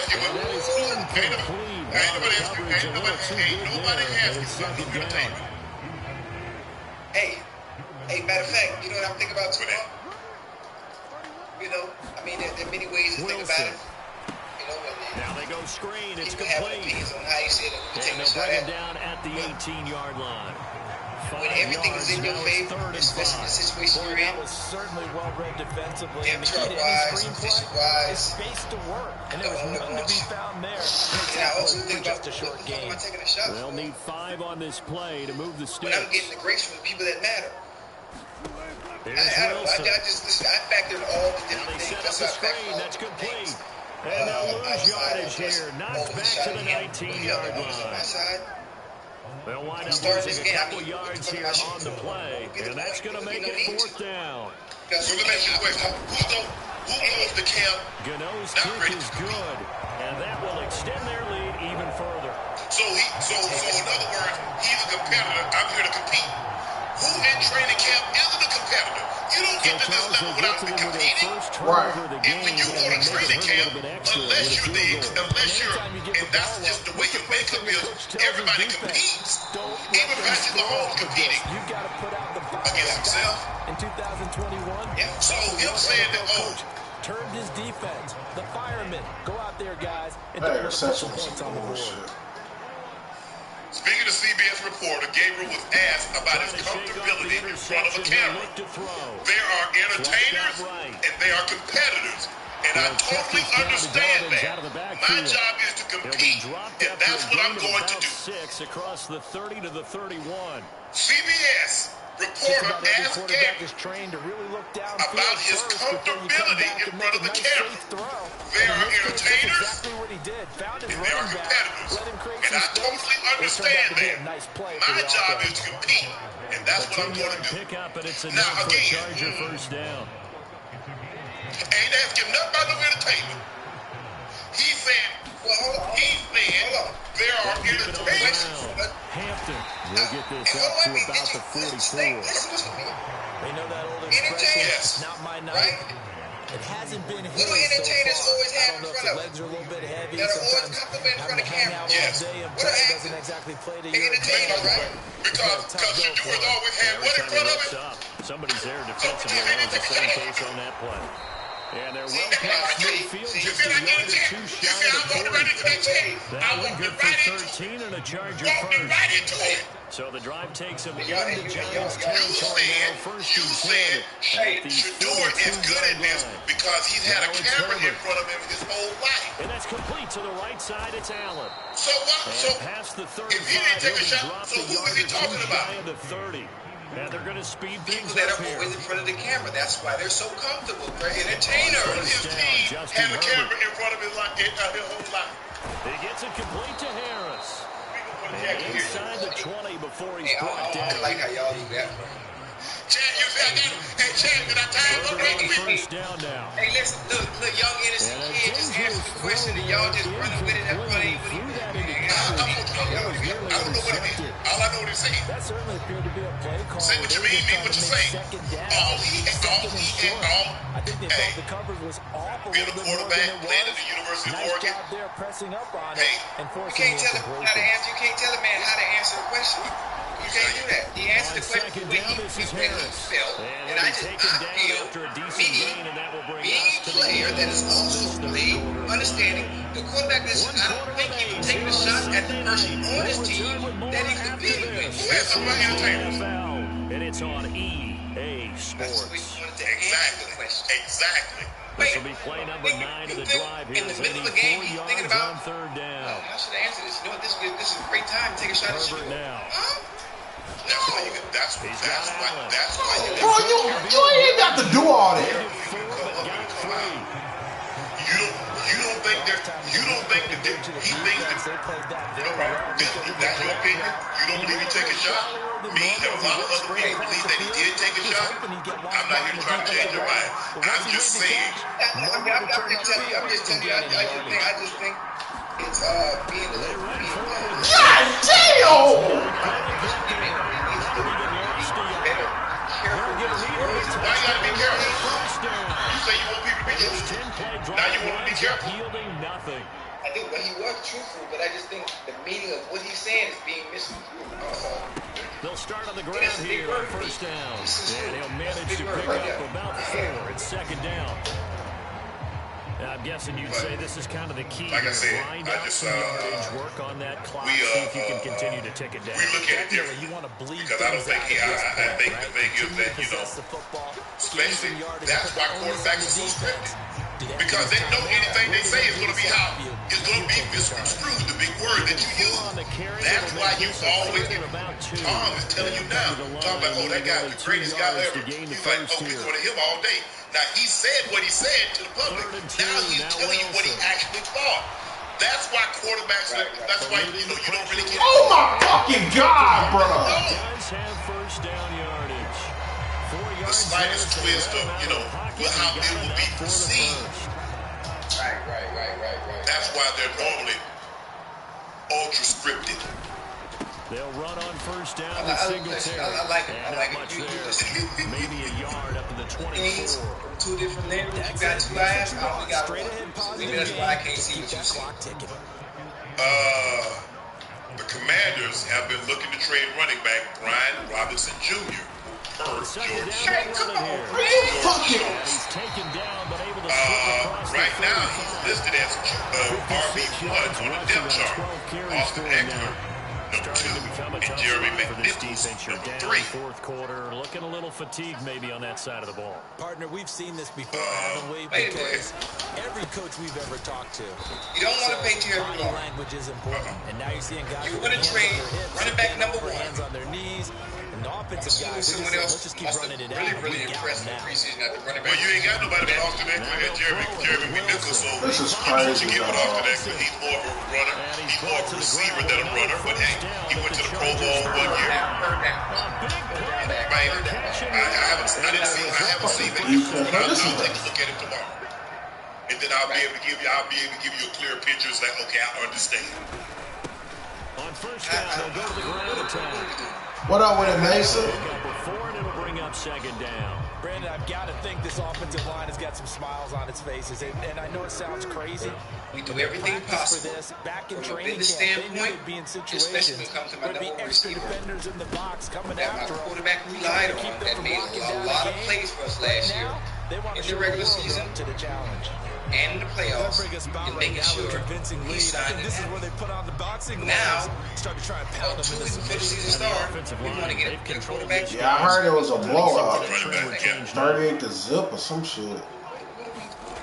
ask you, ain't nobody asked you something entertainment. Hey, matter of fact, you know what I'm thinking about too? You know, I mean, there are many ways to think about it. You know, now they go screen. It's complete. Have complete. opinions on how you see it. And they'll bring him down at the 18-yard line. When everything is in your favor, especially the situation you're in. That was certainly well-read defensively. Depth chart-wise, position-wise. Space to work, and there was nothing to be found there. And I also think about just a short game. Taking a shot. They'll need 5 on this play to move the sticks. But I'm getting the grace from the people that matter. I factored all the different things. That's the screen. That's complete. And they'll lose yardage here. Knocked back to the 19-yard line. They'll wind up losing a couple yards here on the play. And that's going to make it 4th down. So let me ask you a question. Who goes to camp? Gano's kick is good. And that will extend their lead even further. So in other words, he's a competitor. I'm here to compete. Who in training camp isn't a competitor? You don't get to this level without competing. Right. When you go to training camp, unless you're, and that's just the way your makeup is, everybody competes. Even Patrick Mahomes competing against himself. In 2021, so him saying that, turned his defense. The firemen go out there, guys, and that don't put interception was points on the board. bullshit. Speaking of CBS reporter, Gabriel was asked about his comfortability in front of a camera. There are entertainers and there are competitors, and I totally understand that. My job is to compete, and that's what I'm going to do. 6 across the 30 to the 31. CBS reporter asked Gabriel about his comfortability in front of the camera. There are entertainers and there are competitors, and I totally understand that. My job is to compete, and that's what I'm going to do. Now again, ain't asking nothing about no entertainment. He said there are entertainers. Hampton will get this up to about the 44. They know that old expression, not my night. Right? It hasn't been his What do entertainers always have in front of them? legs are a little bit heavy. That are always comfortable in front of camera. Yes. What are doesn't exactly play to your entertainers, right? Because Shador's always had what in front of it? Somebody's there defensively. That was the same case on that play. And they're well past midfield, just a yard or two shy of 40. That one good for 13 and a Charger first. So the drive takes him into Giants territory now. First and 10 at the Shador is good at this because he's had a camera in front of him his whole life. And that's complete to the right side. It's Allen. So what? So past the 35, if he didn't take a shot, so who was he talking about? The 30. And they're going to speed things People that up are here. always in front of the camera. That's why they're so comfortable. They're entertainers. His team had a camera in front of his whole life. He gets it complete to Harris. And inside the 20 before he's brought down. I like how y'all do that. Chad, you said that. Hey, Chad, did I time up right with me? First down now. Hey, listen, look, young innocent kid just answered the question and y'all just running with it. That's funny. I don't know what it means. All I know what he's saying. That certainly appeared to be a play call. Say what you mean what you say. I think they thought the coverage was off a being little a bit more quarterback, than it playing at was. the University of Nice Oregon. job there pressing up on it and You forcing can't tell him how to answer. You can't tell a man how to answer the question. You can't do that. He answered the question the way he felt. And I feel being a player that is also played, understanding the quarterback is, I don't think he would take the shot at the person on his team that he's competing with. That's about entertainers. And it's on EA Sports. That's the way you wanted to answer the question. Exactly. This will be play number 9 of the drive here. In the middle of the game, he's thinking about on third down. How should I answer this? You know what? This is a great time to take a shot at Herbert now. Huh? That's why you Bro, you ain't got to do all that. You don't think that he thinks that's your opinion? You don't believe he take a shot? Me and a lot of other people believe that he did take a shot. I'm not here trying to change your mind. I'm just saying. I'm just telling you. I just think it's being a little. God damn! Why you gotta be careful? You say you want people to be truthful. Now you want to be careful. I do, but he was truthful. But I just think the meaning of what he's saying is being misconstrued. They'll start on the ground here on first down. And he'll manage to pick up about 4. It's second down. I'm guessing you'd say this is kind of the key. Like I said, grind out some yardage, work on that clock, see if you can continue to tick it down. We look at it differently. You want to bleed because I don't think I think the thing is that, especially that's why quarterbacks are so scripted. Because they know anything they say is going to be how it's going to be misconstrued, the big word that you use. That's why you always get Tom is telling you now, talking about, oh, that guy's the greatest guy ever. He's like, oh, we're going to him all day. Now, he said what he said to the public. Now he's telling you what he actually thought. That's why quarterbacks, that's why, you don't really get. Oh my fucking God, bro. Does have first down yardage. 4 yards. The slightest twist of, how it will be perceived. Right. That's why they're normally ultra scripted. They'll run on first down with Singletary. I like it. Much there. Maybe a yard up to the 24. Two different levels. You got 2 eyes. I only got 1. Maybe that's why I can't see what you see. The Commanders have been looking to trade running back Brian Robinson Jr. George. Hey, come on, man. Fuck it. He's taken down, but able to slip across right now, he's listed as RB1 on the depth chart. Austin Eckler, number 2, and Jeremy McNichols, number 3. Fourth quarter, looking a little fatigued maybe on that side of the ball. Partner, we've seen this before, haven't we? Because every coach we've ever talked to, you don't want to pay too heavy. body language is important, and now you're seeing guys you're with going to trade running back number 1. Hands on their knees. And the offensive guys, someone else let's just keep running it out. Really impressed in preseason at the running back. Well, you ain't got nobody but Austin Eckler and Jeremy McNichols, so This is you know what you crazy, get with dog. Austin Eckler. He's more of a runner. He's more of a receiver than a runner. But hey, he went to the Pro Bowl 1 year. Man, I haven't seen that, but I'll take a look at it tomorrow, and then I'll be able to give you a clear picture. It's like, okay, I understand. On first down, they'll go to the ground attack. What up with it, Mason? Before and it'll bring up second down. Brandon, I've got to think this offensive line has got some smiles on its faces, and I know it sounds crazy. We do everything possible for this. Back in from a training business camp, they standpoint, knew they'd be in especially situations when it comes to my where there'd number be 1 extra receiver defenders in the box coming that my after them. quarterback relied on that made a lot of plays for us last year in the regular season to the challenge. and in the playoffs and making sure he signed This is where they put on the boxing gloves. Now, Start to try and pound them two into weeks before the season starts, we want to get a good quarterback. Yeah, I heard it was a blowout. Running back, yeah. 38 to zip or some shit.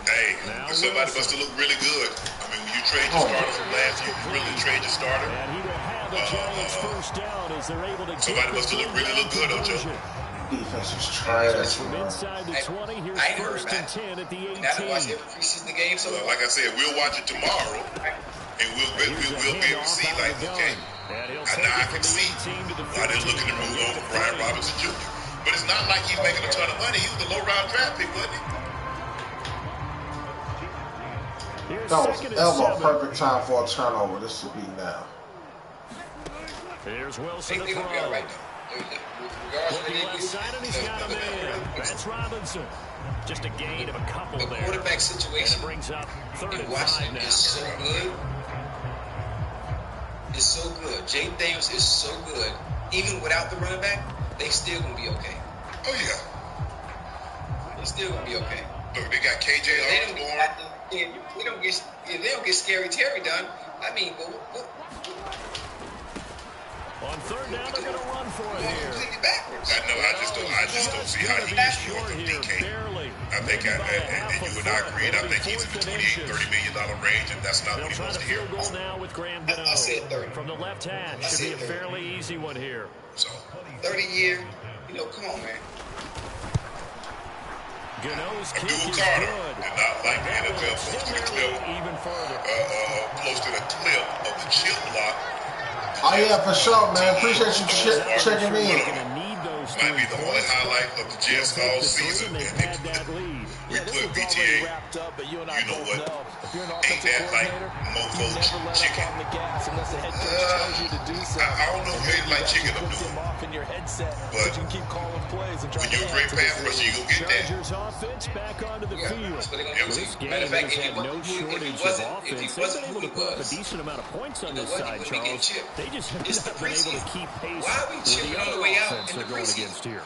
Hey, somebody must have looked really good. I mean, when you trade your starter from last year, you really trade your starter. And he will have the Giants first down as they're able to Somebody must have looked really good, Ocho. Defense is trash, From man. inside the 20, here's I ain't heard first and about 10 at the 18. Now to watch every preseason game, so Like I said, we'll watch it tomorrow, and we'll be able to see, like, okay, now I can see why they're looking to move on to Brian Robinson Jr. But it's not like he's making a ton of money. He was the low-round draft pick, wasn't he? That was a perfect time for a turnover. This should be now. Here's Wilson to they throw. will be all right. Looking left side, and he's got a man. That's Robinson. Just a gain of a couple The there. quarterback And situation it brings up third in and 5 Washington now. is so good. It's so good. Jaden Daniels is so good. Even without the running back, they still gonna be okay. Oh, yeah. They still gonna be okay. Look, they got KJ Osborne. If they don't get Scary Terry done, I mean, On third down, they're going to run for it here. Completely backwards. I know. I just don't see how he is short of DK. I think, and you and I agree, I think he's in the $28, $30 million range, and that's not what he wants to hear. Now with Graham I said 30. From the left hash. Should be a fairly easy one here. So 30 year, come on, man. Gano's a kick dual is Carter, good. and not like the NFL posted a clip, Even further. posted a clip of the chip block. Oh yeah, for sure, man. Appreciate you checking in. Might be the only highlight of the Jets all season, and we put BTA. You know what? Ain't that like mofo chicken? I don't know if they like chicken or do. But when you're a great pass rusher, you go get that. Back onto the field. This game has had no shortage of offense. They've been able to put up a decent amount of points on this side, Charles. They just have not been able to keep pace with the other offense they're going against here.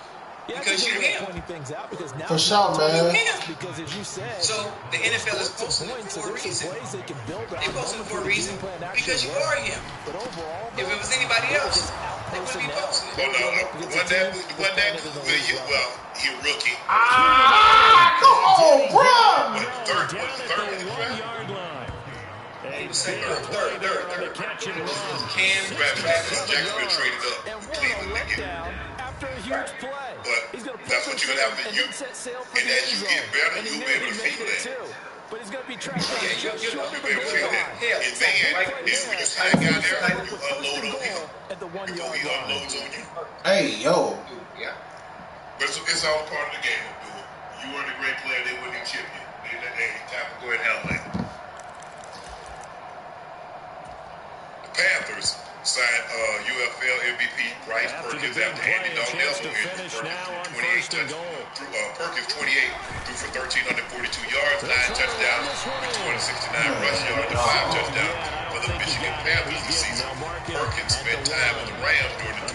Because you're him. For sure, man. Because as you said, so the NFL is posting it for a reason. They posted it for a reason because you are him. If it was anybody else, they wouldn't be posting it. One day, he rookie. Come on, bro. Third. Third. Jacksonville traded up. Cleveland after a huge play. But that's what you're going to have to do. And as you get better, you'll be able to feel that. But he's going to be tracked down. You'll be able to feel that. And then, when you sign a guy there, you unload on him. Before he unloads on you. Hey, yo. Yeah. But it's all part of the game, dude. You weren't a great player, they wouldn't even chip you. Hey, time to go ahead and handle that. The Panthers signed UFL MVP Bryce Perkins after Andy Darnell Perkins 28 threw for 1,342 yards, 9 touchdowns, with 269 rush yards, and 5 touchdowns for the Michigan Panthers this season. Perkins spent time with the Rams during the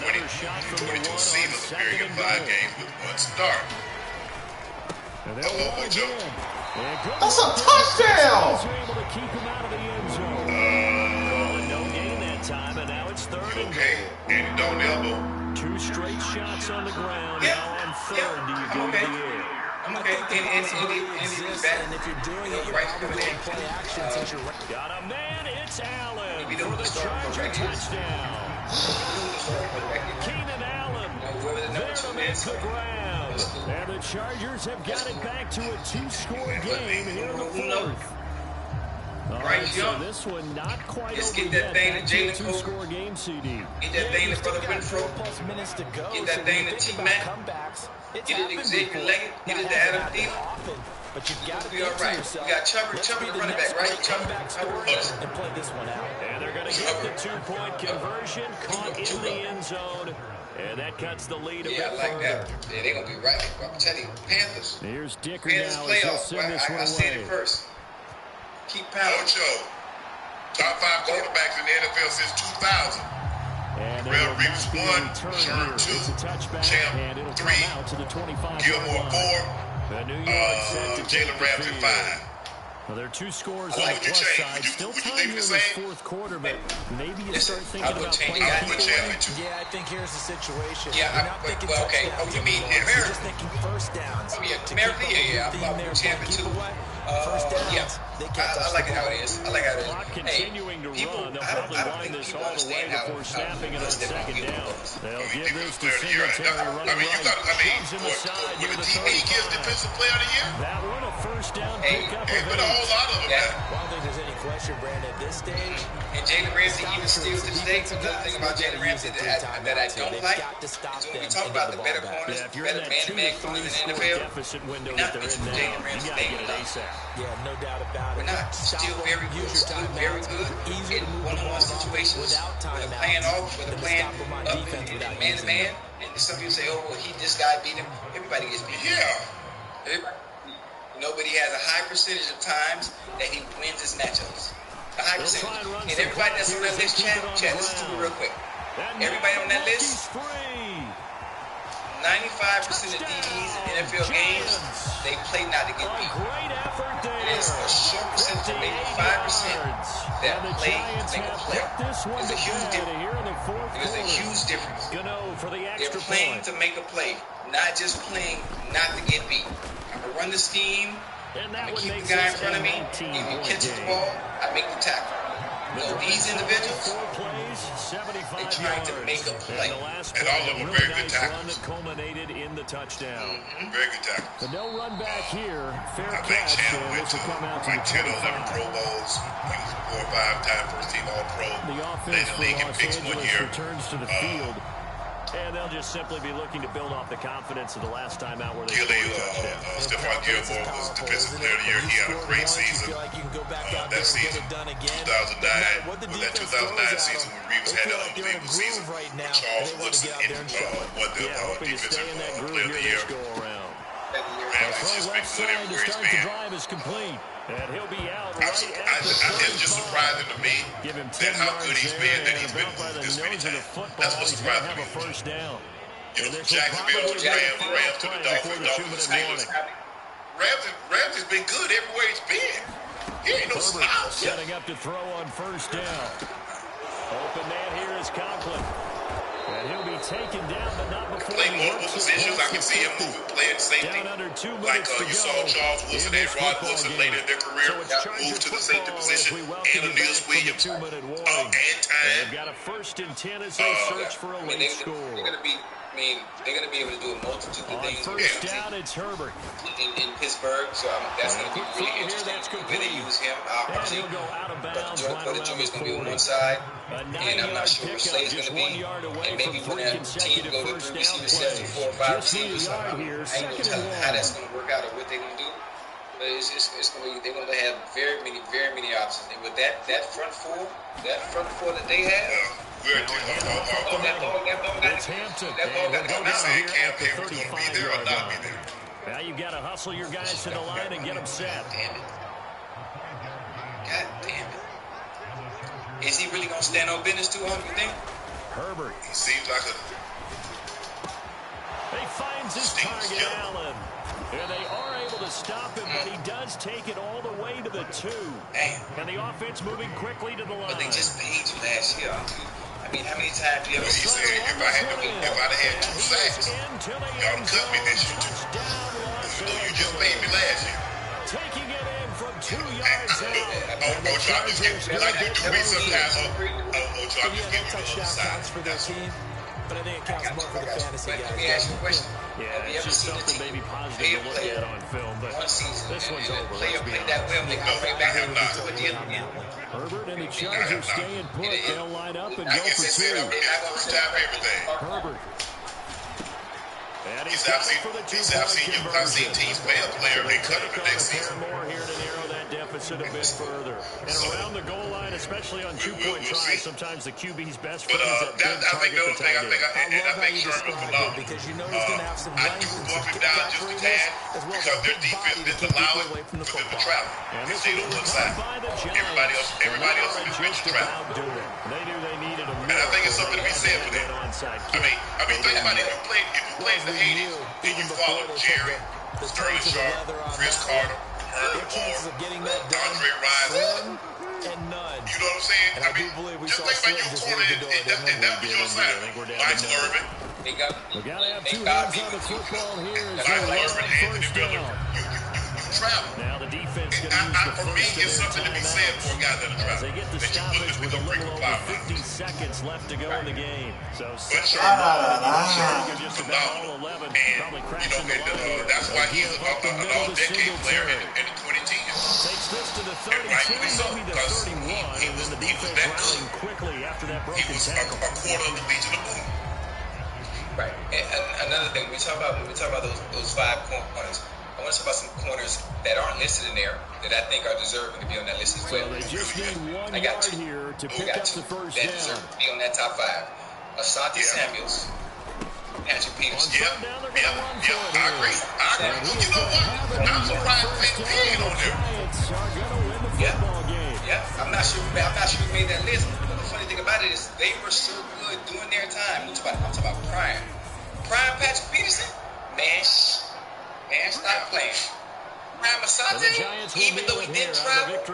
2022 season, appearing in 5 games with 1 start. Joe. That's a touchdown! No gain that time, and now it's third and okay, and don't elbow. 2 straight shots on the ground. Now on third, do you go to the air? I'm okay. And if you're doing it, you're probably going to play action since you're right. Got a man, it's Allen for the Charger touchdown. Keenan Allen there to make the ground. And the Chargers have got it back to a 2-score game here in the 4th. Right, so this one not quite just over get that yet. thing to Jalen 2-score game, CD. Get that thing to Brother Renfro. Get that thing to T-Mac. Get it to Xavier Leggett. Get it to Adam Thielen. But you've got to be all right. You got Chubb the running back, right? Chubb and play this one out. And they're going to get the 2-point conversion, caught in the end zone. And that cuts the lead a bit I like further. that. Yeah, they're going to be right. I'm telling you, Panthers. Here's Dicker Panthers now as he'll playoff. send this one I said it away. first. Keep pounding. Ocho, top 5 quarterbacks in the NFL since 2000. And Terrell Reeves 1, Sherm 2, Champ 3, Gilmore 4, Jalen Ramsey 5. Well, there are 2 scores on the plus side. Still time here in the 4th quarter, but maybe you start thinking about playing Yeah, I think here's the situation. Yeah, okay. Oh, you mean America? Just thinking first downs. Oh, yeah, America, yeah. I'm about Champion too. Yeah, I like it how it is. I like how it is. Hey, people, I don't think people understand how snapping it on second down. They'll give this to Singletary running right. When the TV gives Defensive Player of the Year, that one a first down pickup. But a whole lot of them. I don't think there's any question, Brandon, at this stage. And Jalen Ramsey even still to today. Another thing about Jalen Ramsey that I don't like is when we talk about the better corners, better man-to-man corners in the NFL, we're not mentioning Jalen Ramsey's name enough. Yeah, no doubt about it. We're not. Still very good. Still very good in one-on-one situations. Whether playing off, whether playing up in man-to-man. And some people say, oh, well, this guy beat him. Everybody gets beat. Yeah. Everybody. Nobody has a high percentage of times that he wins his matchups. A high percentage. And everybody that's on that list, chat, listen to me real quick. Everybody on that list, 95% of DBs in NFL games, they play not to get beat. It is a short percentage, maybe 5%, that play to make a play. There's a huge difference. There's a huge difference. They're playing to make a play, not just playing not to get beat. I'm going to run the scheme. I'm going to keep the guy in front of me. If he catches the ball, I make the tackle. So these individuals, they're trying to make a play. And all of them are very good tackles. Culminated in the touchdown. Very good tackles. But no run back here. Fair I think catch. Chan went to like 10 or 11 Pro Bowls. He was 4 or 5-time first-team All-Pro. The offense Led the league in for picks Los 1 Angeles year. returns to the field. And they'll just simply be looking to build off the confidence of the last time out where they scored a touchdown. Stephon Gilmore was Defensive Player of the Year. He had a great season. That season, 2009, was that 2009 season when Reeves had that unbelievable season. Charles Woodson won the Defensive Player of the Year. Ramsey's just been good everywhere he's been. Is complete. And he'll be out It's just surprising to me that how good he's been, that he's been moved this many times. That's what surprised me. First down. You know, from Jacksonville to the Rams to the Dolphins, Dolphins to Steelers. Ramsey's been good everywhere he's been. He ain't no slouch. Setting up to throw on first down. Open man here is Conklin. And he'll be taken down, but not before playing multiple positions. I can see him moving, playing safety. Like you saw Charles Woodson and Rod Woodson later in their career move to the safety position. And Aeneas Williams and time. They've got a 1st and 10 as they search for a late score. They're going to be able to do a multitude of things. First down, it's Herbert. In Pittsburgh, so that's going to be really interesting. When they use him, he'll go out of bounds. But the Junior is going to be on one side, and I'm not sure where Slay's going to be. And maybe when that team go to 3 receiver sets or 4 or 5 receivers, I ain't going to tell how that's going to work out or what they're going to do. But it's going to be, they're going to have very many options. And with that front four that they have. It's Hampton. Now you've got to hustle your guys to the line and get them set. God damn it. Is he really going to stand on business too long, you think? Herbert. He seems like a... He finds his target, Allen. And they are able to stop him, but he does take it all the way to the 2. Damn. And the offense moving quickly to the line. But they just paid you last year. I mean, how many times do you ever see? If I'd have had 2 sacks, y'all cut me this year. Even though you just paid me last year. Taking it in from 2 yards out. Like you do me sometimes. O'Charles just give me the other side. For their team, but I think it counts more for the fantasy guys. Let me ask you a question. Yeah, it's just something maybe positive to look at on film, but this one's over. Player played that well, they can bring back to the end again. Herbert and the Chargers staying put. They'll line up and go for 2. First time everything. Herbert. And I've seen teams pay a player and they cut him the next season. More here to narrow that deficit a bit further. And around the goal line, especially on 2-point tries, sometimes the QB's best friend is that big target the tight end. I think Herbert's phenomenal. Because you know he's going to have some I do bump him down just a tad because their defense didn't allow it for them to travel. They stayed on one side. Everybody else is meant to travel. They knew they needed a and I think it's something to be said for that. I mean, think about it. If you played in the 80s, then you followed Jerry, Sterling Sharp, Chris Carter, Herbert, Andre Rison. And none. You know what I'm saying? And I do believe we just saw think about your corner, and that was your side. Michael Irvin. We got to have 2 hands on the football here. Michael Irvin, Anthony Miller. You travel. Now the defense going to use the for me, it's something to be said for a guy that travel. They get the stoppage with a little over 50 seconds left to go in the game. So just about all 11. Probably crashing the line. That's why he's an all-decade player in the 2010s. Takes this to the 32, maybe the 31, and then the defense rallying quickly after that broken tackle. He was a quarter of the Legion of Boom. Right. And another thing, when we talk about those 5 corners, I want to talk about some corners that aren't listed in there that I think are deserving to be on that list as well. So they just need 1 yard here to pick up the first down. That deserve to be on that top 5. Asante Samuels, Patrick Peterson. I agree. You know what? I'm surprised Vince ain't on there. Yeah. I'm not sure we made that list. But the funny thing about it is they were so good during their time. I'm talking about prime Patrick Peterson. Man, stop playing. Prime Asante, even though he didn't travel, well,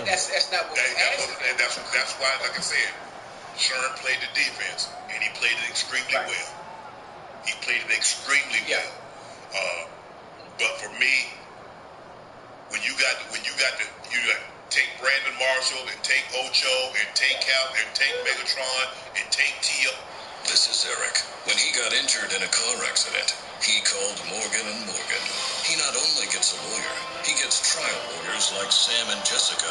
that's not what we asked that's why, like I said, Sherm played the defense, and he played it extremely well. He played it extremely well. But for me, when you got to take Brandon Marshall and take Ocho and take Cal and take Megatron and take Theo. This is Eric. When he got injured in a car accident, he called Morgan & Morgan. He not only gets a lawyer, he gets trial lawyers like Sam and Jessica.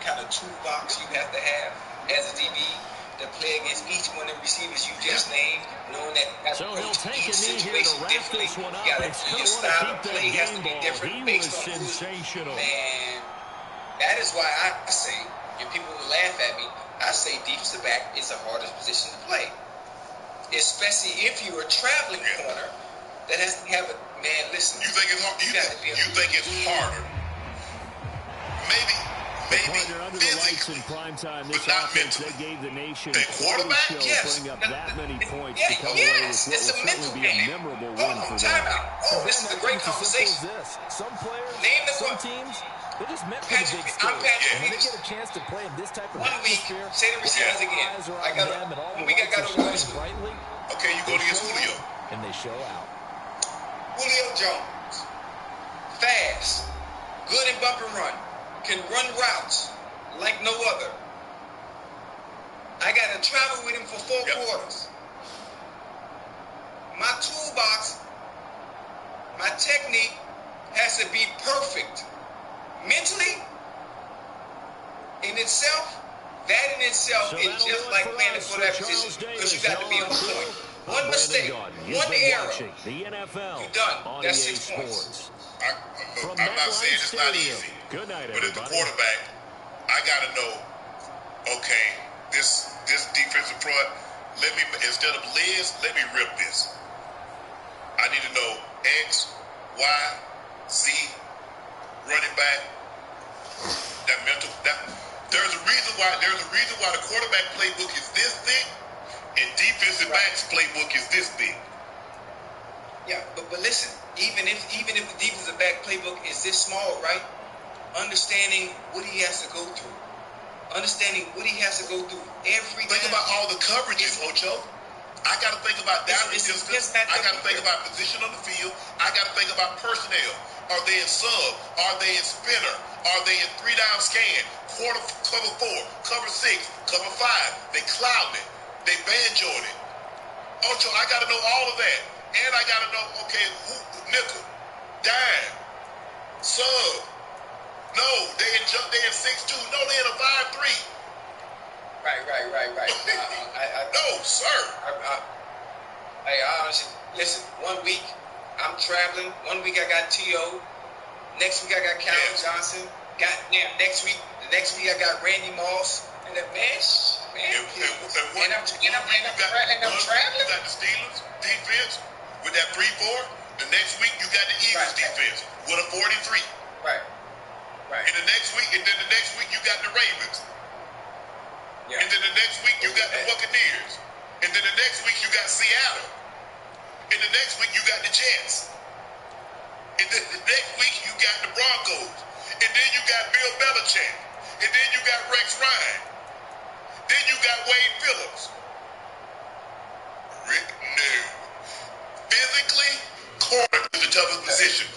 Kind of toolbox you have to have as a DB to play against each one of the receivers you just named, knowing that so he'll take a knee here to wrap this one up. Your style of play has to be different based on sensational. And that is why I say, and people will laugh at me, I say defensive back is the hardest position to play. Especially if you're a traveling corner that has to have a man. Listen, you think it's hard? You think it's harder? Maybe under the lights in prime time. This offense, they gave the nation a quarterback, show, putting up that many points to come away with what will certainly be a memorable win for them. This is a great conversation. Some players, some teams, they're just meant for the big stage. When they get a chance to play in this type of atmosphere, say the receivers again. I got brightly. Okay, you go against Julio. And they show out. Julio Jones, fast, good in bump and run, can run routes like no other. I got to travel with him for 4 quarters. My toolbox, my technique has to be perfect. Mentally, in itself, that in itself is just like playing for that position, because you got to be on point. One mistake, one error, the NFL, you're done. That's 6 points. I'm not saying it's not easy. Good night, but as the quarterback, I got to know, okay, this defensive front, instead of Liz, let me rip this. I need to know X, Y, Z, running back, that mental. There's a reason why the quarterback playbook is this thick, and defensive backs playbook is this big. Yeah, but listen, even if the defensive back playbook is this small, right? Understanding what he has to go through. Understanding what he has to go through every Think about all the coverages, Ocho. I got to think about down distance. I got to think about position on the field. I got to think about personnel. Are they in sub? Are they in spinner? Are they in 3-down scan? Cover 4, cover 6, cover 5. They clouding it. They banjoing it. Ocho, I got to know all of that. And I got to know, okay, who, nickel, dime, sub. No, they in 6-2. No, they in a 5-3. Right. No, sir. I honestly, listen, 1 week I'm traveling. 1 week I got Theo. Next week I got Theo Johnson. The next week I got Randy Moss. And the bench, man. And I'm traveling. You got the Steelers defense with that 3-4. The next week you got the Eagles defense with a 43. Right. And the next week you got the Ravens. Yeah. And then the next week you got the Buccaneers. And then the next week you got Seattle. And the next week you got the Jets. And then the next week you got the Broncos. And then you got Bill Belichick. And then you got Rex Ryan. Then you got Wade Phillips. Rick, no. Physically, corner is the toughest position.